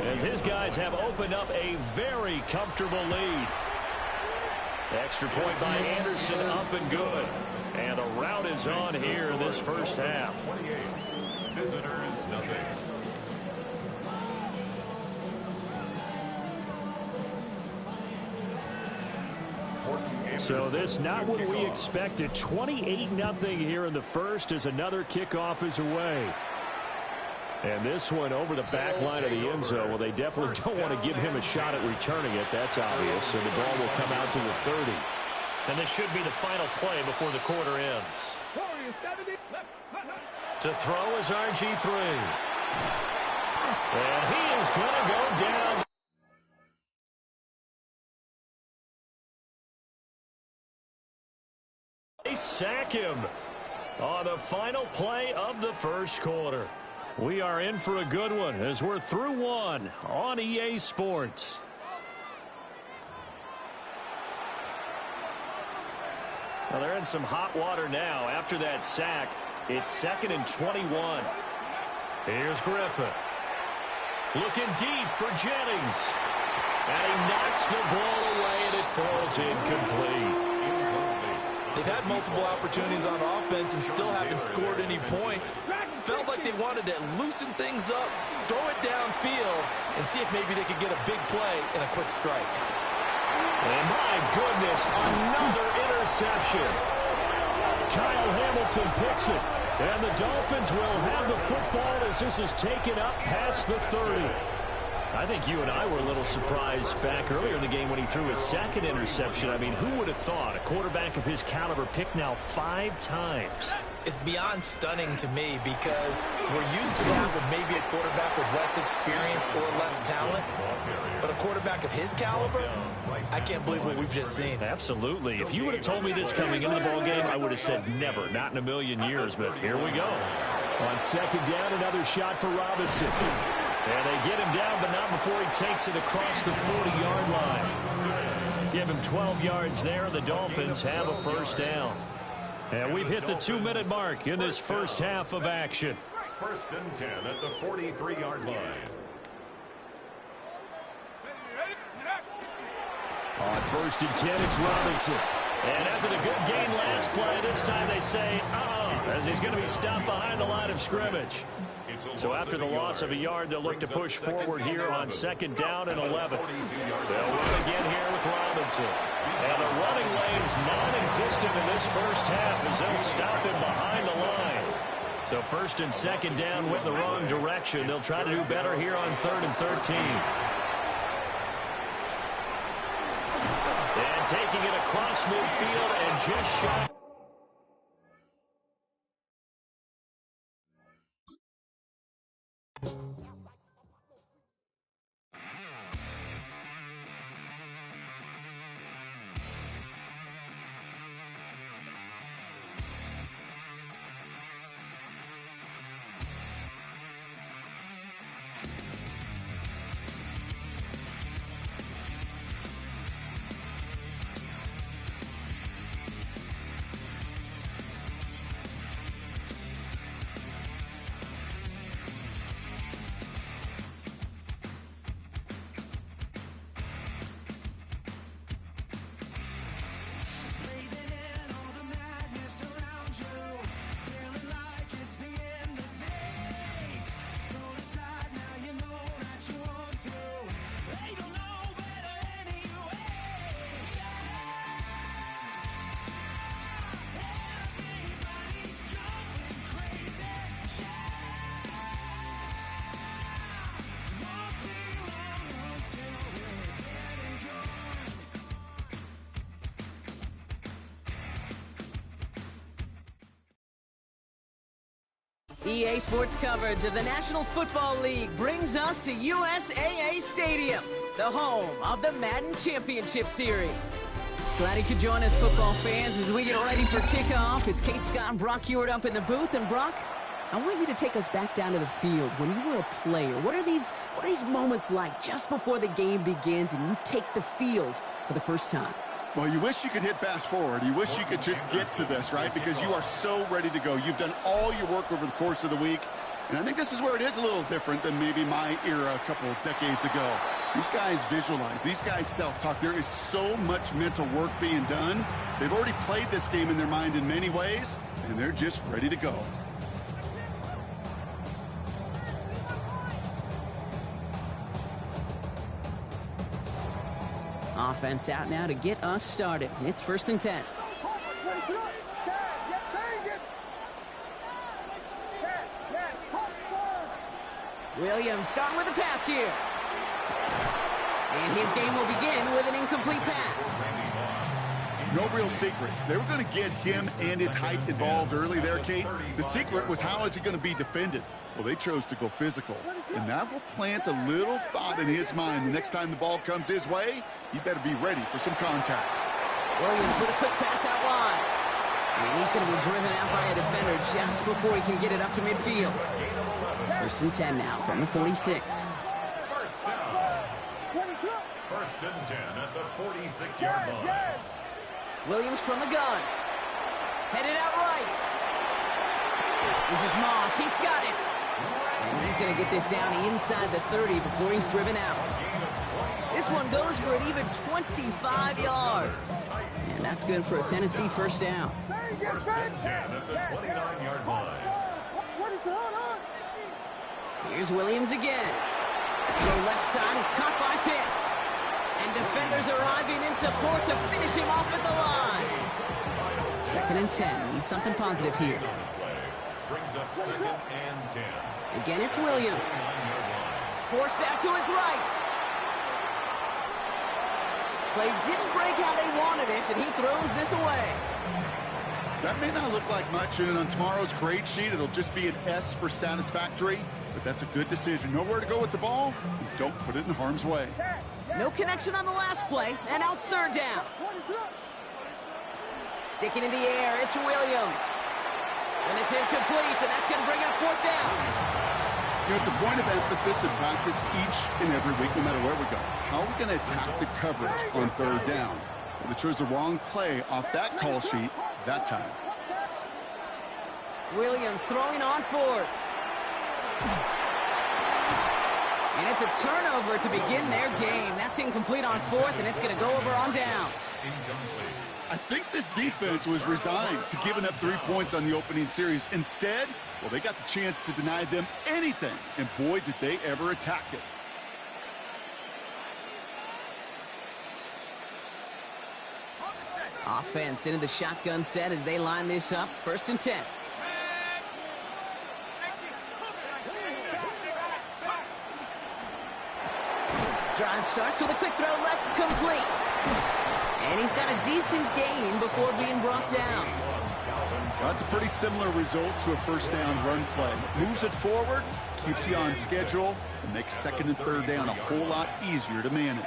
As his guys have opened up a very comfortable lead. Extra point by Anderson, up and good. And the rout is on here in this first half. Visitors, nothing. So this not what we expected. 28-0 here in the first as another kickoff is away. And this one over the back line of the end zone. Well, they definitely don't want to give him a shot at returning it. That's obvious. So the ball will come out to the 30. And this should be the final play before the quarter ends. To throw is RG3. And he is going to go down. They sack him on the final play of the first quarter. We are in for a good one as we're through one on EA Sports. Well, they're in some hot water now after that sack. It's 2nd and 21. Here's Griffin. Looking deep for Jennings. And he knocks the ball away, and it falls incomplete. They've had multiple opportunities on offense and still haven't scored any points. Felt like they wanted to loosen things up, throw it downfield, and see if maybe they could get a big play and a quick strike. And my goodness, another interception. Kyle Hamilton picks it. And the Dolphins will have the football as this is taken up past the 30. I think you and I were a little surprised back earlier in the game when he threw his 2nd interception. I mean, who would have thought a quarterback of his caliber picked now 5 times? It's beyond stunning to me because we're used to that with maybe a quarterback with less experience or less talent. But a quarterback of his caliber, I can't believe what we've just seen. Absolutely. If you would have told me this coming into the ballgame, I would have said never, not in a million years. But here we go. On 2nd down, another shot for Robinson. And they get him down, but not before he takes it across the 40-yard line. Give him 12 yards there, and the Dolphins have a first down. And we've hit the 2-minute mark in this first half of action. 1st and 10 at the 43-yard line. On 1st and 10, it's Robinson. And after the good gain last play, this time they say, as he's going to be stopped behind the line of scrimmage. So after the loss of a yard, they'll look to push forward here on 2nd down and 11. They'll run again here with Robinson. And the running lane's non-existent in this first half as they'll stop him behind the line. So 1st and 2nd down went in the wrong direction. They'll try to do better here on 3rd and 13. And taking it across midfield and just shy. EA Sports coverage of the National Football League brings us to USAA Stadium, the home of the Madden Championship Series. Glad you could join us, football fans, as we get ready for kickoff. It's Kate Scott and Brock Hewitt up in the booth. And Brock, I want you to take us back down to the field. When you were a player, what are these moments like just before the game begins and you take the field for the first time? Well, you wish you could hit fast forward. You wish you could just get to this, right? Because you are so ready to go. You've done all your work over the course of the week. And I think this is where it is a little different than maybe my era a couple of decades ago. These guys visualize. These guys self-talk. There is so much mental work being done. They've already played this game in their mind in many ways, and they're just ready to go. Offense out now to get us started. It's 1st and 10. Williams starting with a pass here. And his game will begin with an incomplete pass. No real secret. They were going to get him and his height involved early there, Kate. The secret was, how is he going to be defended? Well, they chose to go physical. And that will plant a little thought in his mind. The next time the ball comes his way, he better be ready for some contact. Williams with a quick pass out wide. And he's going to be driven out by a defender just before he can get it up to midfield. 1st and 10 now from the 46. First down. 1st and 10 at the 46-yard line. Williams from the gun. Headed out right. This is Moss. He's got it. And he's going to get this down inside the 30 before he's driven out. This one goes for an even 25 yards. And that's good for a Tennessee first down. 1st and 10 at the 29-yard line. Here's Williams again. The left side is caught by Pitts. And defenders arriving in support to finish him off at the line. 2nd and 10. Need something positive here. Brings up 2nd and 10. Again, it's Williams. Forced out to his right. Play didn't break how they wanted it, and he throws this away. That may not look like much, and on tomorrow's grade sheet, it'll just be an S for satisfactory, but that's a good decision. Nowhere to go with the ball, and don't put it in harm's way. No connection on the last play, and now it's 3rd down. Sticking in the air, it's Williams. And it's incomplete, and that's going to bring up 4th down. You know, it's a point of emphasis in practice each and every week, no matter where we go. How are we going to attack the coverage on 3rd down? Well, they chose the wrong play off that call sheet that time. Williams throwing on 4th. And it's a turnover to begin their game. That's incomplete on 4th, and it's going to go over on downs. I think this defense was resigned to giving up 3 points on the opening series. Instead, well, they got the chance to deny them anything, and boy, did they ever attack it. Offense into the shotgun set as they line this up. 1st and 10. Drive starts with a quick throw left, complete. And he's got a decent gain before being brought down. That's a pretty similar result to a 1st down run play. Moves it forward, keeps you on schedule, and makes 2nd and 3rd down a whole lot easier to manage.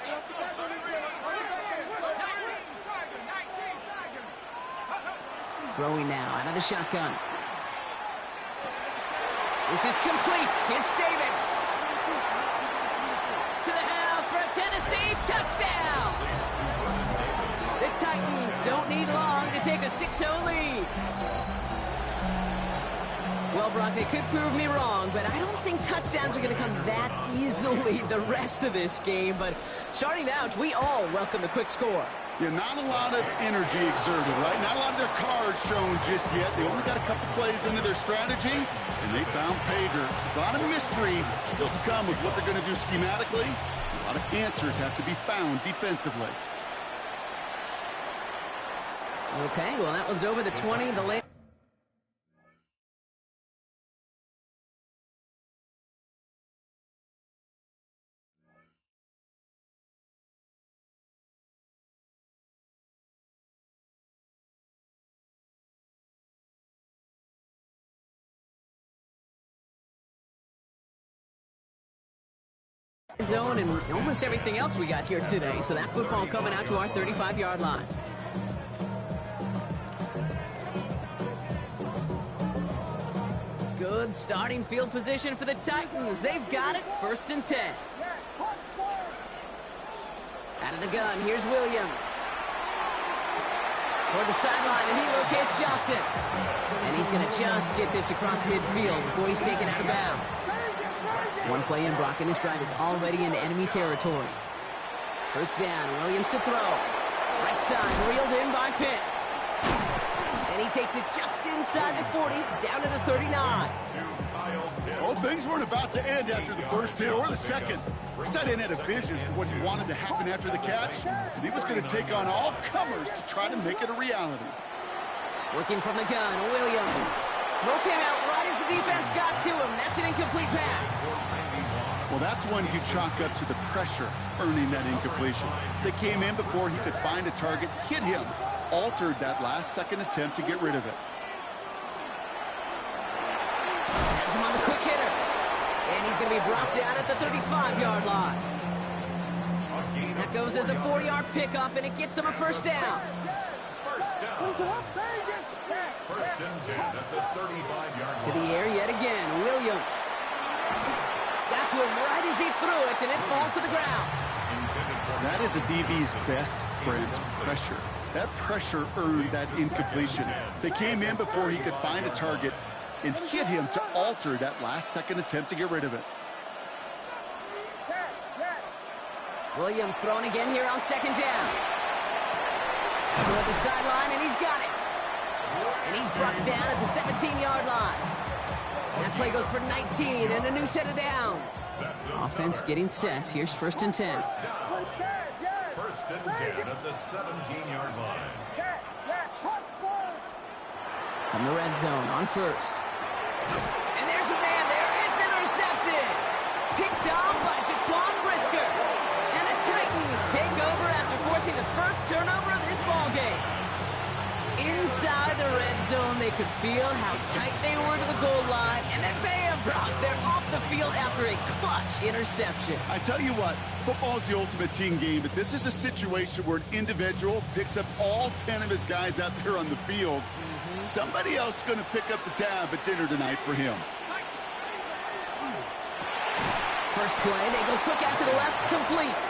Throwing now out of the shotgun. This is complete. It's Davis. To the house for a Tennessee touchdown. The Titans don't need long to take a 6-0 lead. Well, Brock, they could prove me wrong, but I don't think touchdowns are going to come that easily the rest of this game. But starting out, we all welcome the quick score. Yeah, not a lot of energy exerted, right? Not a lot of their cards shown just yet. They only got a couple plays into their strategy, and they found pay dirt. A lot of mystery still to come with what they're going to do schematically. A lot of answers have to be found defensively. Okay, well, that one's over the 20. The late zone and almost everything else we got here today. So that football coming out to our 35-yard line. Good starting field position for the Titans. They've got it, 1st and 10. Out of the gun, here's Williams. Toward the sideline, and he locates Johnson. And he's going to just get this across midfield before he's taken out of bounds. One play in, Brock, and his drive is already into enemy territory. 1st down, Williams to throw. Right side, reeled in by Pitts. And he takes it just inside the 40, down to the 39. Well, things weren't about to end after the first hit or the second. This tight end had a vision for what he wanted to happen after the catch, and he was going to take on all comers to try to make it a reality. Working from the gun, Williams. Throw came out right as the defense got to him. That's an incomplete pass. Well, that's one you chalk up to the pressure earning that incompletion. They came in before he could find a target, hit him, altered that last-second attempt to get rid of it. Has him on the quick hitter. And he's going to be brought down at the 35-yard line. That goes as a 4-yard pickup, and it gets him a 1st down. First and 10 at the 35-yard line. To the air yet again, Williams. Got to him right as he threw it, and it falls to the ground. That is a DB's best friend, pressure. That pressure earned that incompletion. They came in before he could find a target and hit him to alter that last-second attempt to get rid of it. Williams throwing again here on 2nd down. Toward the sideline, and he's got it. And he's brought down at the 17-yard line. That play goes for 19 and a new set of downs. Offense getting set. Here's 1st and 10. 1st and 10 at the 17-yard line. From the red zone on 1st. And there's a man there. It's intercepted. Picked off by Jaquan Brisker. And the Titans take over after forcing the first turnover of this ballgame. Inside the red zone, they could feel how tight they were to the goal line. And then bam, Brock, they're off the field after a clutch interception. I tell you what, football is the ultimate team game, but this is a situation where an individual picks up all 10 of his guys out there on the field. Somebody else is going to pick up the tab at dinner tonight for him. First play, they go quick out to the left, complete.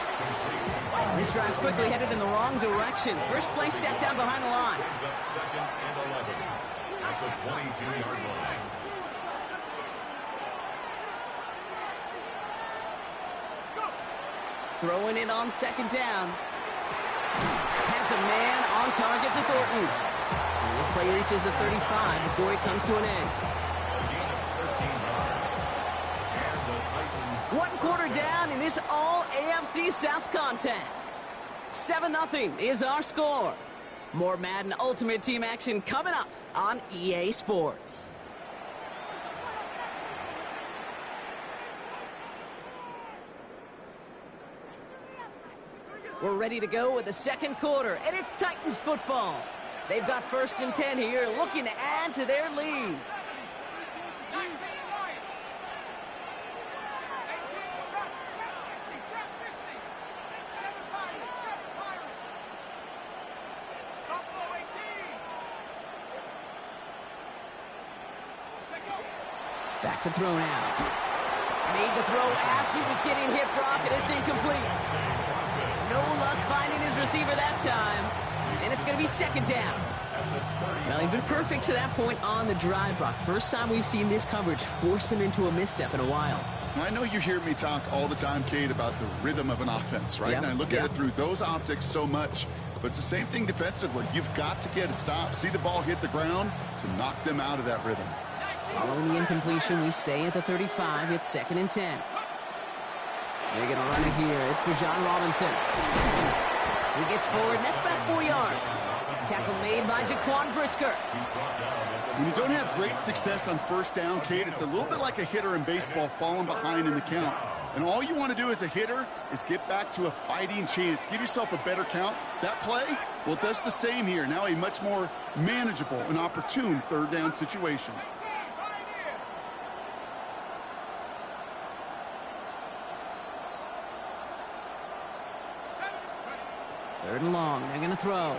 This drive's quickly headed in the wrong direction. First play set down behind the line. Brings up 2nd and 11 at the 22-yard line. Throwing it on 2nd down. Has a man on target to Thornton. And this play reaches the 35 before it comes to an end. One quarter down in this all-AFC South contest. 7-0 is our score. More Madden Ultimate Team action coming up on EA Sports. We're ready to go with the 2nd quarter, and it's Titans football. They've got 1st and 10 here, looking to add to their lead. Back to throw now. Made the throw as he was getting hit, Brock, and it's incomplete. No luck finding his receiver that time. And it's going to be 2nd down. Well, he's been perfect to that point on the drive, Brock. First time we've seen this coverage force him into a misstep in a while. Now, I know you hear me talk all the time, Kate, about the rhythm of an offense, right? Yep. And I look at it through those optics so much. But it's the same thing defensively. You've got to get a stop, see the ball hit the ground to knock them out of that rhythm. Following the incompletion, we stay at the 35. It's 2nd and 10. They're going to run it here. It's Bijan Robinson. He gets forward, and that's about 4 yards. Tackle made by Jaquan Brisker. When you don't have great success on 1st down, Kate, it's a little bit like a hitter in baseball falling behind in the count. And all you want to do as a hitter is get back to a fighting chance. Give yourself a better count. That play, well, it does the same here. Now a much more manageable and opportune 3rd down situation. Third and long. They're going to throw.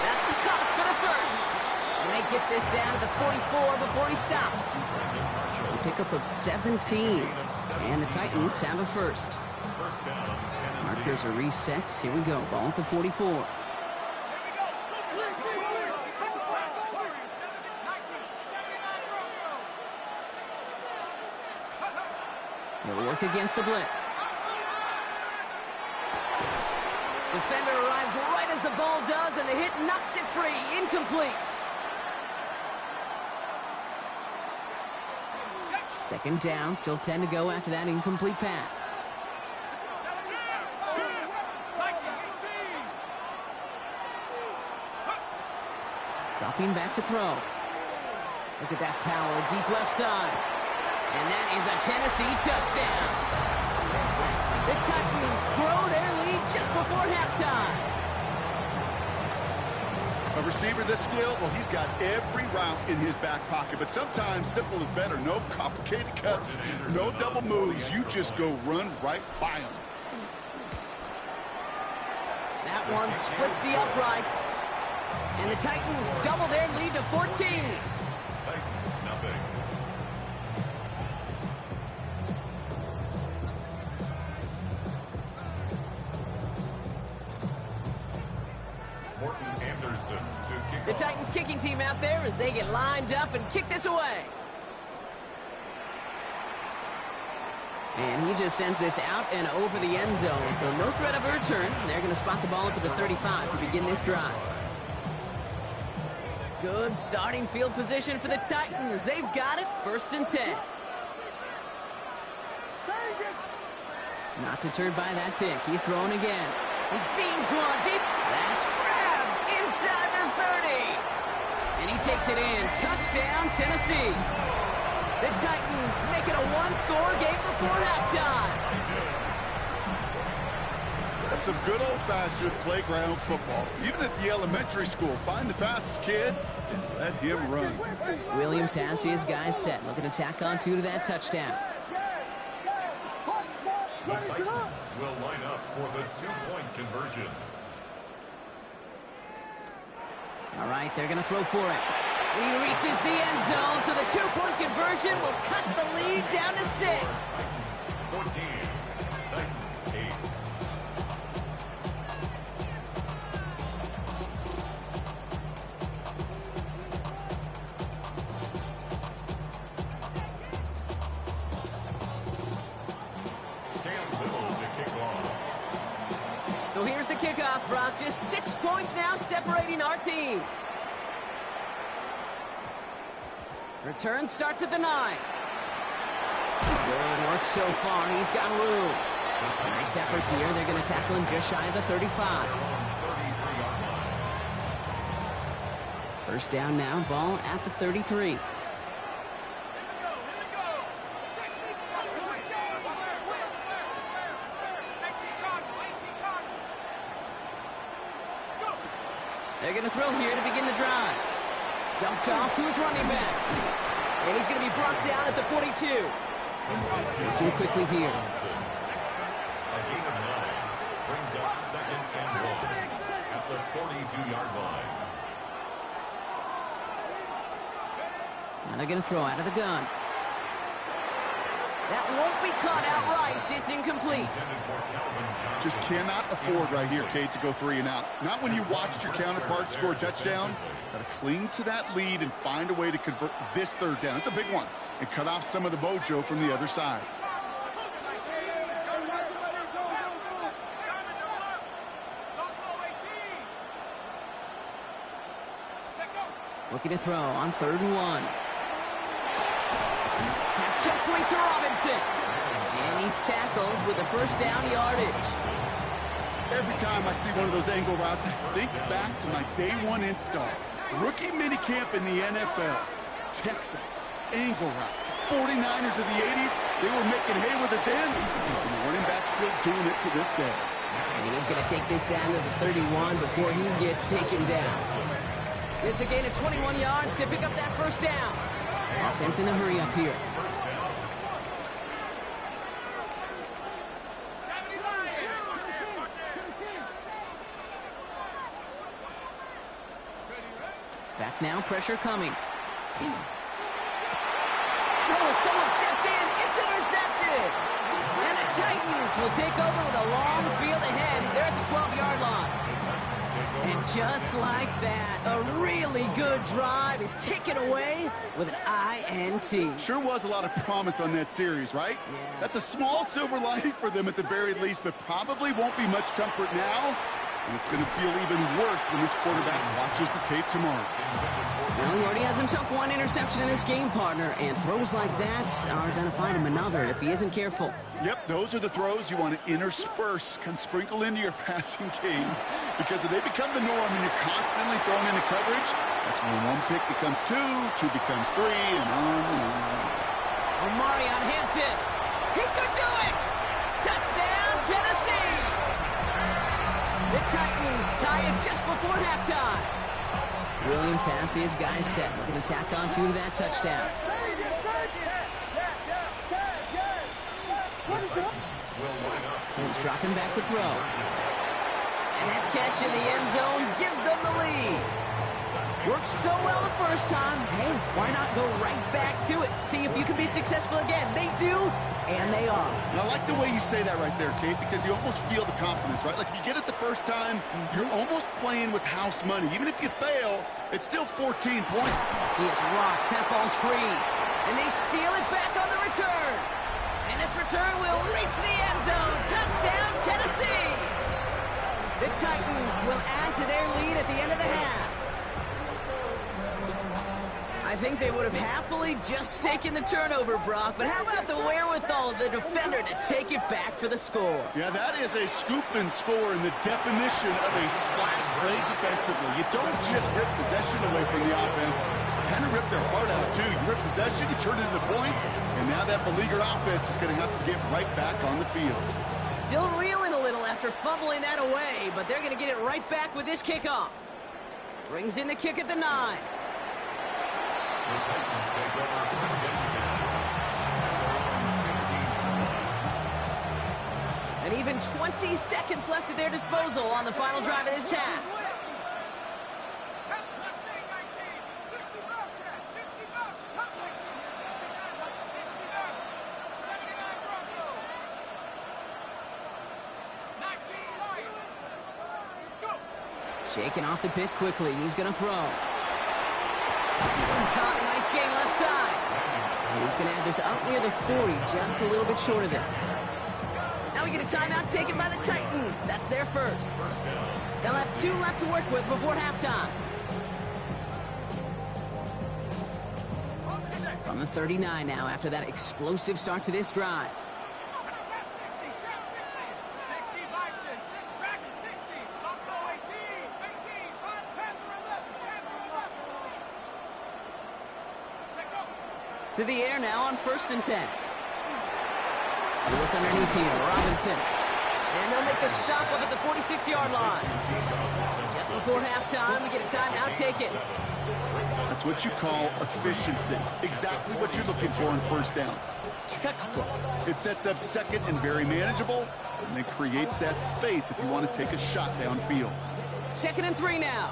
That's a cut for the first. And they get this down to the 44 before he stopped. A pickup of 17. And the Titans have a first. Markers are reset. Here we go. Ball at the 44. He'll work against the blitz. Defender arrives right as the ball does, and the hit knocks it free. Incomplete. Second down, still 10 to go after that incomplete pass. Dropping back to throw. Look at that power, deep left side. And that is a Tennessee touchdown. The Titans grow their lead just before halftime. A receiver this skilled, well, he's got every route in his back pocket, but sometimes simple is better. No complicated cuts, no double moves. You just go run right by him. That one splits the uprights. And the Titans double their lead to 14. Titans, nothing. The Titans kicking team out there as they get lined up and kick this away. And he just sends this out and over the end zone, so no threat of a return. They're going to spot the ball up at the 35 to begin this drive. Good starting field position for the Titans. They've got it, 1st and 10. Not deterred by that pick. He's throwing again. He beams one deep. That's grabbed inside the 30. And he takes it in. Touchdown, Tennessee. The Titans make it a one-score game before halftime. That's some good old-fashioned playground football. Even at the elementary school, find the fastest kid and let him run. Williams has his guys set. Looking to tack on 2 to that touchdown. The Titans will line up for the 2-point conversion. All right, they're going to throw for it. He reaches the end zone, so the 2-point conversion will cut the lead down to 6. 14, Titans 8. So here's the kickoff, Brock. Just 6 points now separating our teams. Return starts at the 9. Good work so far. He's got room. Nice effort here. They're going to tackle him just shy of the 35. First down now. Ball at the 33. They're going to throw here to begin the drive. Dumped off to his running back. And he's going to be brought down at the 42. Working quickly here. A gain of 9 brings up 2nd and 1 at the 42-yard line. Now they're going to throw out of the gun. That won't be caught outright. It's incomplete. Just cannot afford right here, Kate, to go 3 and out. Not when you watched your counterpart score a touchdown. Got to cling to that lead and find a way to convert this 3rd down. It's a big one. And cut off some of the mojo from the other side. Looking to throw on 3rd and 1. Pass complete to Robinson. And he's tackled with the first down yardage. Every time I see one of those angle routes, I think back to my day 1 install. Rookie minicamp in the NFL. Texas, angle route. 49ers of the 80s, they were making hay with it then. And the running back still doing it to this day. And he's going to take this down to the 31 before he gets taken down. It's a gain of 21 yards to pick up that first down. Offense in a hurry up here. now. Pressure coming. Oh, someone stepped in. It's intercepted. And the Titans will take over with a long field ahead. They're at the 12-yard line. And just like that, a really good drive is taken away with an INT. Sure was a lot of promise on that series, right? Yeah. That's a small silver lining for them at the very least, but probably won't be much comfort now. And it's going to feel even worse when this quarterback watches the tape tomorrow. Well, he already has himself one interception in this game, partner, and throws like that are going to find him another if he isn't careful. Yep, those are the throws you want to intersperse, can sprinkle into your passing game. Because if they become the norm and you're constantly thrown into coverage, that's when one pick becomes two, two becomes three, and on and on. Omari on Hampton. He could do it! Touchdown, Tennessee! The Titans tie it just before halftime. Williams has his guys set, looking to tack on to that touchdown. He's dropping back to throw. And that catch in the end zone gives them the lead. Worked so well the first time. Hey, why not go right back to it? See if you can be successful again. They do, and they are. And I like the way you say that right there, Kate, because you almost feel the confidence, right? Like if you get it the first time, you're almost playing with house money. Even if you fail, it's still 14 points. He is rocked. That ball's free. And they steal it back on the return. And this return will reach the end zone. Touchdown, Tennessee. The Titans will add to their lead at the end of the half. I think they would have happily just taken the turnover, Brock, but how about the wherewithal of the defender to take it back for the score? Yeah, that is a scoop and score in the definition of a splash play defensively. You don't just rip possession away from the offense. You kind of rip their heart out, too. You rip possession, you turn it into points, and now that beleaguered offense is going to have to get right back on the field. Still reeling a little after fumbling that away, but they're going to get it right back with this kickoff. Brings in the kick at the 9. The Titans take over first and 10. And even 20 seconds left at their disposal on the final drive of this half. Shaking off the pit quickly. He's going to throw. Caught, nice gain left side. And he's going to have this up near the 40, just a little bit short of it. Now we get a timeout taken by the Titans. That's their first. They'll have 2 left to work with before halftime. From the 39 now after that explosive start to this drive. To the air now on 1st and 10. We look underneath here, Robinson. And they'll make the stop up at the 46-yard line. Just before halftime, we get a timeout taken. That's what you call efficiency. Exactly what you're looking for on first down. Textbook. It sets up second and very manageable, and then creates that space if you want to take a shot downfield. 2nd and 3 now.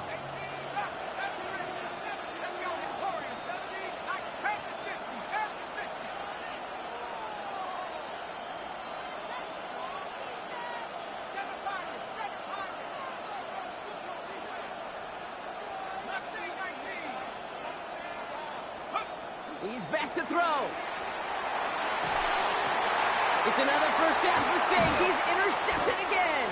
He's back to throw. It's another first half mistake. He's intercepted again.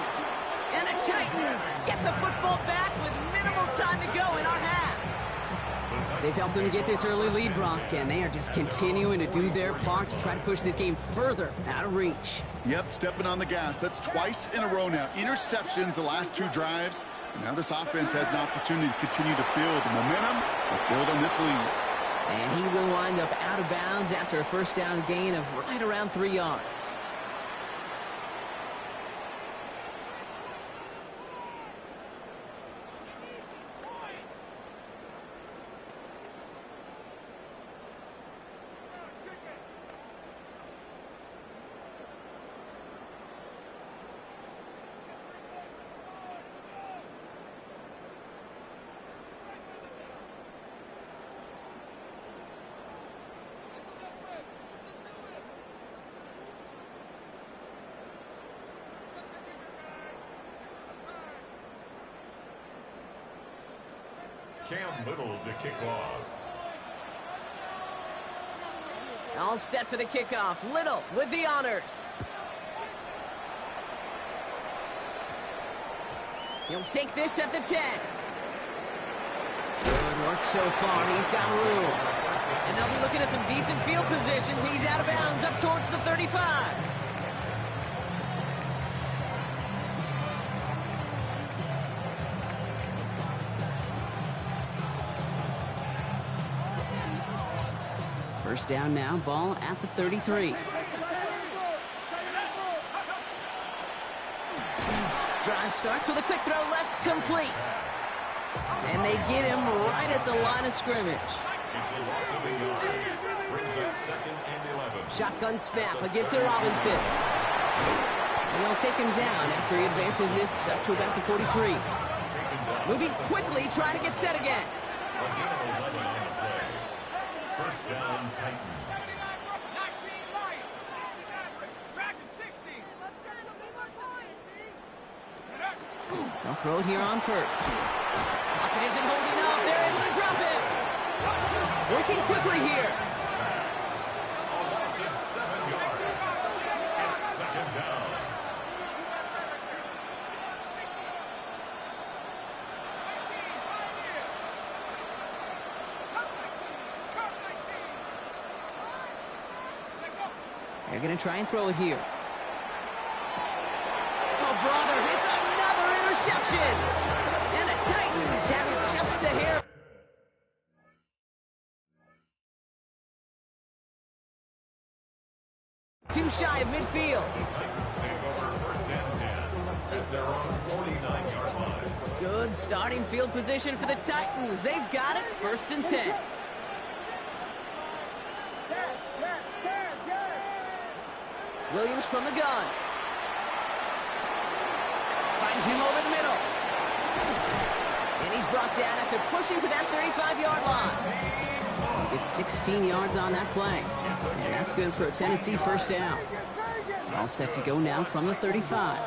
And the Titans get the football back with minimal time to go in our half. They've helped them get this early lead, Brock, and they are just continuing to do their part to try to push this game further out of reach. Yep, stepping on the gas. That's twice in a row now. Interceptions the last 2 drives. And now this offense has an opportunity to continue to build the momentum and build on this lead. And he will wind up out of bounds after a first down gain of right around 3 yards. Cam Little to kick off. All set for the kickoff. Little with the honors. He'll take this at the 10. Good work so far. He's got room. And they'll be looking at some decent field position. He's out of bounds up towards the 35. First down now, ball at the 33. Drive starts with a quick throw left, complete. And they get him right at the line of scrimmage. It's a loss of a yard. Brings up 2nd and 11. Shotgun snap, a give to Robinson. And they'll take him down after he advances this up to about the 43. Moving quickly, trying to get set again. A gain of 11 on the play. First down, Titans. They'll throw it here on first. Pocket isn't holding up. They're able to drop it. Working quickly here. A loss of 7 yards. It's 2nd down. They're going to try and throw it here. Oh, brother, it's another interception. And the Titans have it just a hair. Too shy of midfield. The Titans take over 1st and 10 at their own 49-yard line. Good starting field position for the Titans. They've got it. 1st and 10. Williams from the gun. Finds him over the middle. And he's brought down after pushing to that 35-yard line. It's 16 yards on that play. And that's good for a Tennessee first down. All set to go now from the 35.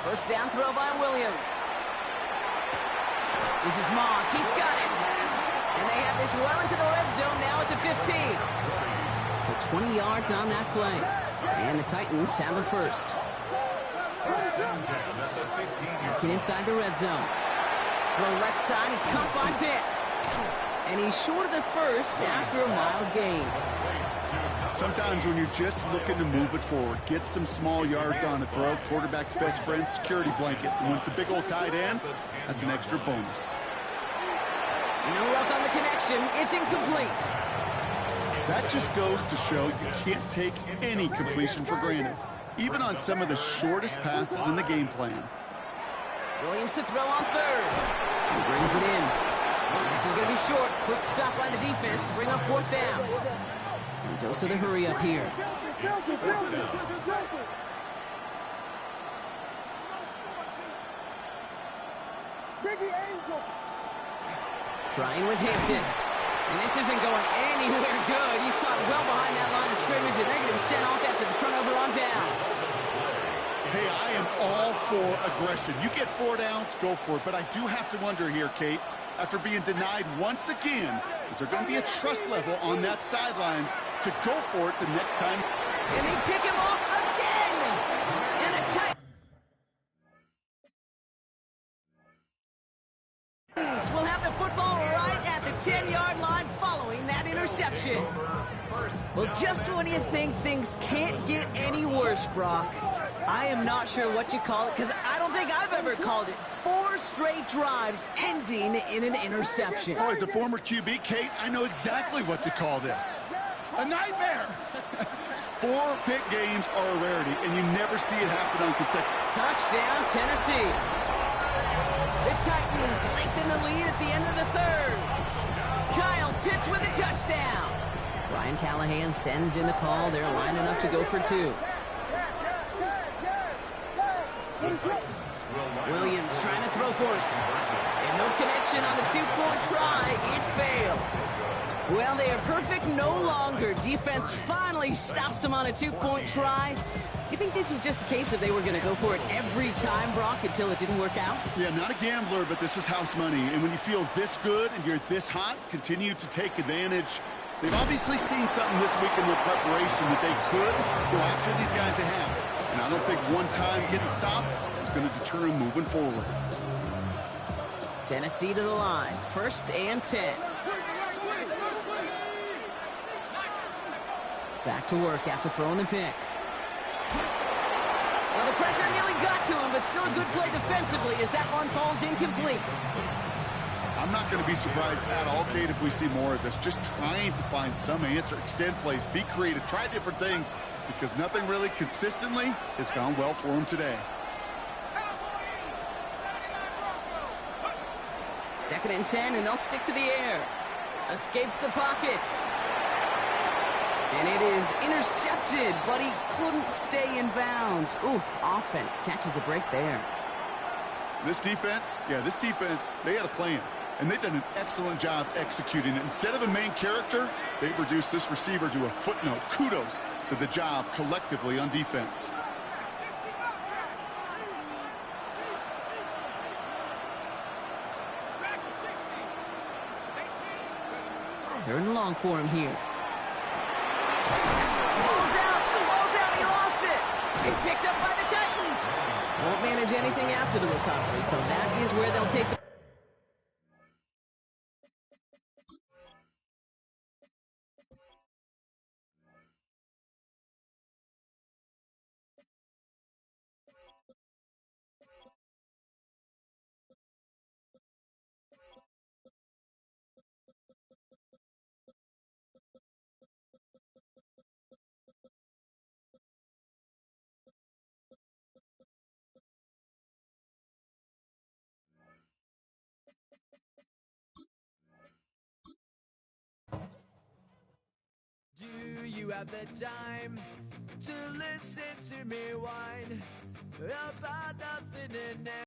First down throw by Williams. This is Moss. He's got it. And they have this well into the red zone now at the 15. So 20 yards on that play. And the Titans have a first. Looking inside the red zone. The left side is caught by Pitts. And he's short of the first after a mild gain. Sometimes when you're just looking to move it forward, get some small yards on a throw, quarterback's best friend, security blanket. And when it's a big old tight end, that's an extra bonus. No luck on the connection. It's incomplete. That just goes to show you can't take any completion for granted, even on some of the shortest passes in the game plan. Williams to throw on third. He brings it in. This is going to be short. Quick stop by the defense to bring up 4th down. And dose of the hurry up here. Trying with Hampton. And this isn't going anywhere good. He's caught well behind that line of scrimmage, and they're going to be sent off after the turnover on downs. Hey, I am all for aggression. You get 4 downs, go for it. But I do have to wonder here, Kate, after being denied once again, is there going to be a trust level on that sidelines to go for it the next time? And they pick him off again! And the Titans will have the football right at the 10-yard line following that interception. Well, just when you think things can't get any worse, Brock, I am not sure what you call it, because I don't think I've ever called it 4 straight drives ending in an interception. Oh, as a former QB, Kate, I know exactly what to call this. A nightmare! 4 pick games are a rarity, and you never see it happen on consecutive. Touchdown, Tennessee. The Titans lengthen the lead at the end of the 3rd. Kyle Pitts with a touchdown. Brian Callahan sends in the call. They're lining up to go for 2. Williams trying to throw for it. And no connection on the 2-point try. It fails. Well, they are perfect no longer. Defense finally stops them on a 2-point try. You think this is just a case of they were going to go for it every time, Brock, until it didn't work out? Yeah, not a gambler, but this is house money. And when you feel this good and you're this hot, continue to take advantage. They've obviously seen something this week in their preparation that they could go after these guys they have. And I don't think one time getting stopped is going to deter them moving forward. Tennessee to the line. 1st and 10. Back to work after throwing the pick. Well, the pressure nearly got to him, but still a good play defensively as that one falls incomplete. I'm not going to be surprised at all, Kate, if we see more of this. Just trying to find some answer, extend plays, be creative, try different things, because nothing really consistently has gone well for him today. 2nd and 10, and they'll stick to the air. Escapes the pocket. And it is intercepted, but he couldn't stay in bounds. Ooh, offense catches a break there. This defense, they had a plan. And they've done an excellent job executing it. Instead of a main character, they've reduced this receiver to a footnote. Kudos to the job collectively on defense. Third and long for him here. Ball's out, he lost it. It's picked up by the Titans. Won't manage anything after the recovery, so that is where they'll take the... Do you have the time to listen to me whine about nothing and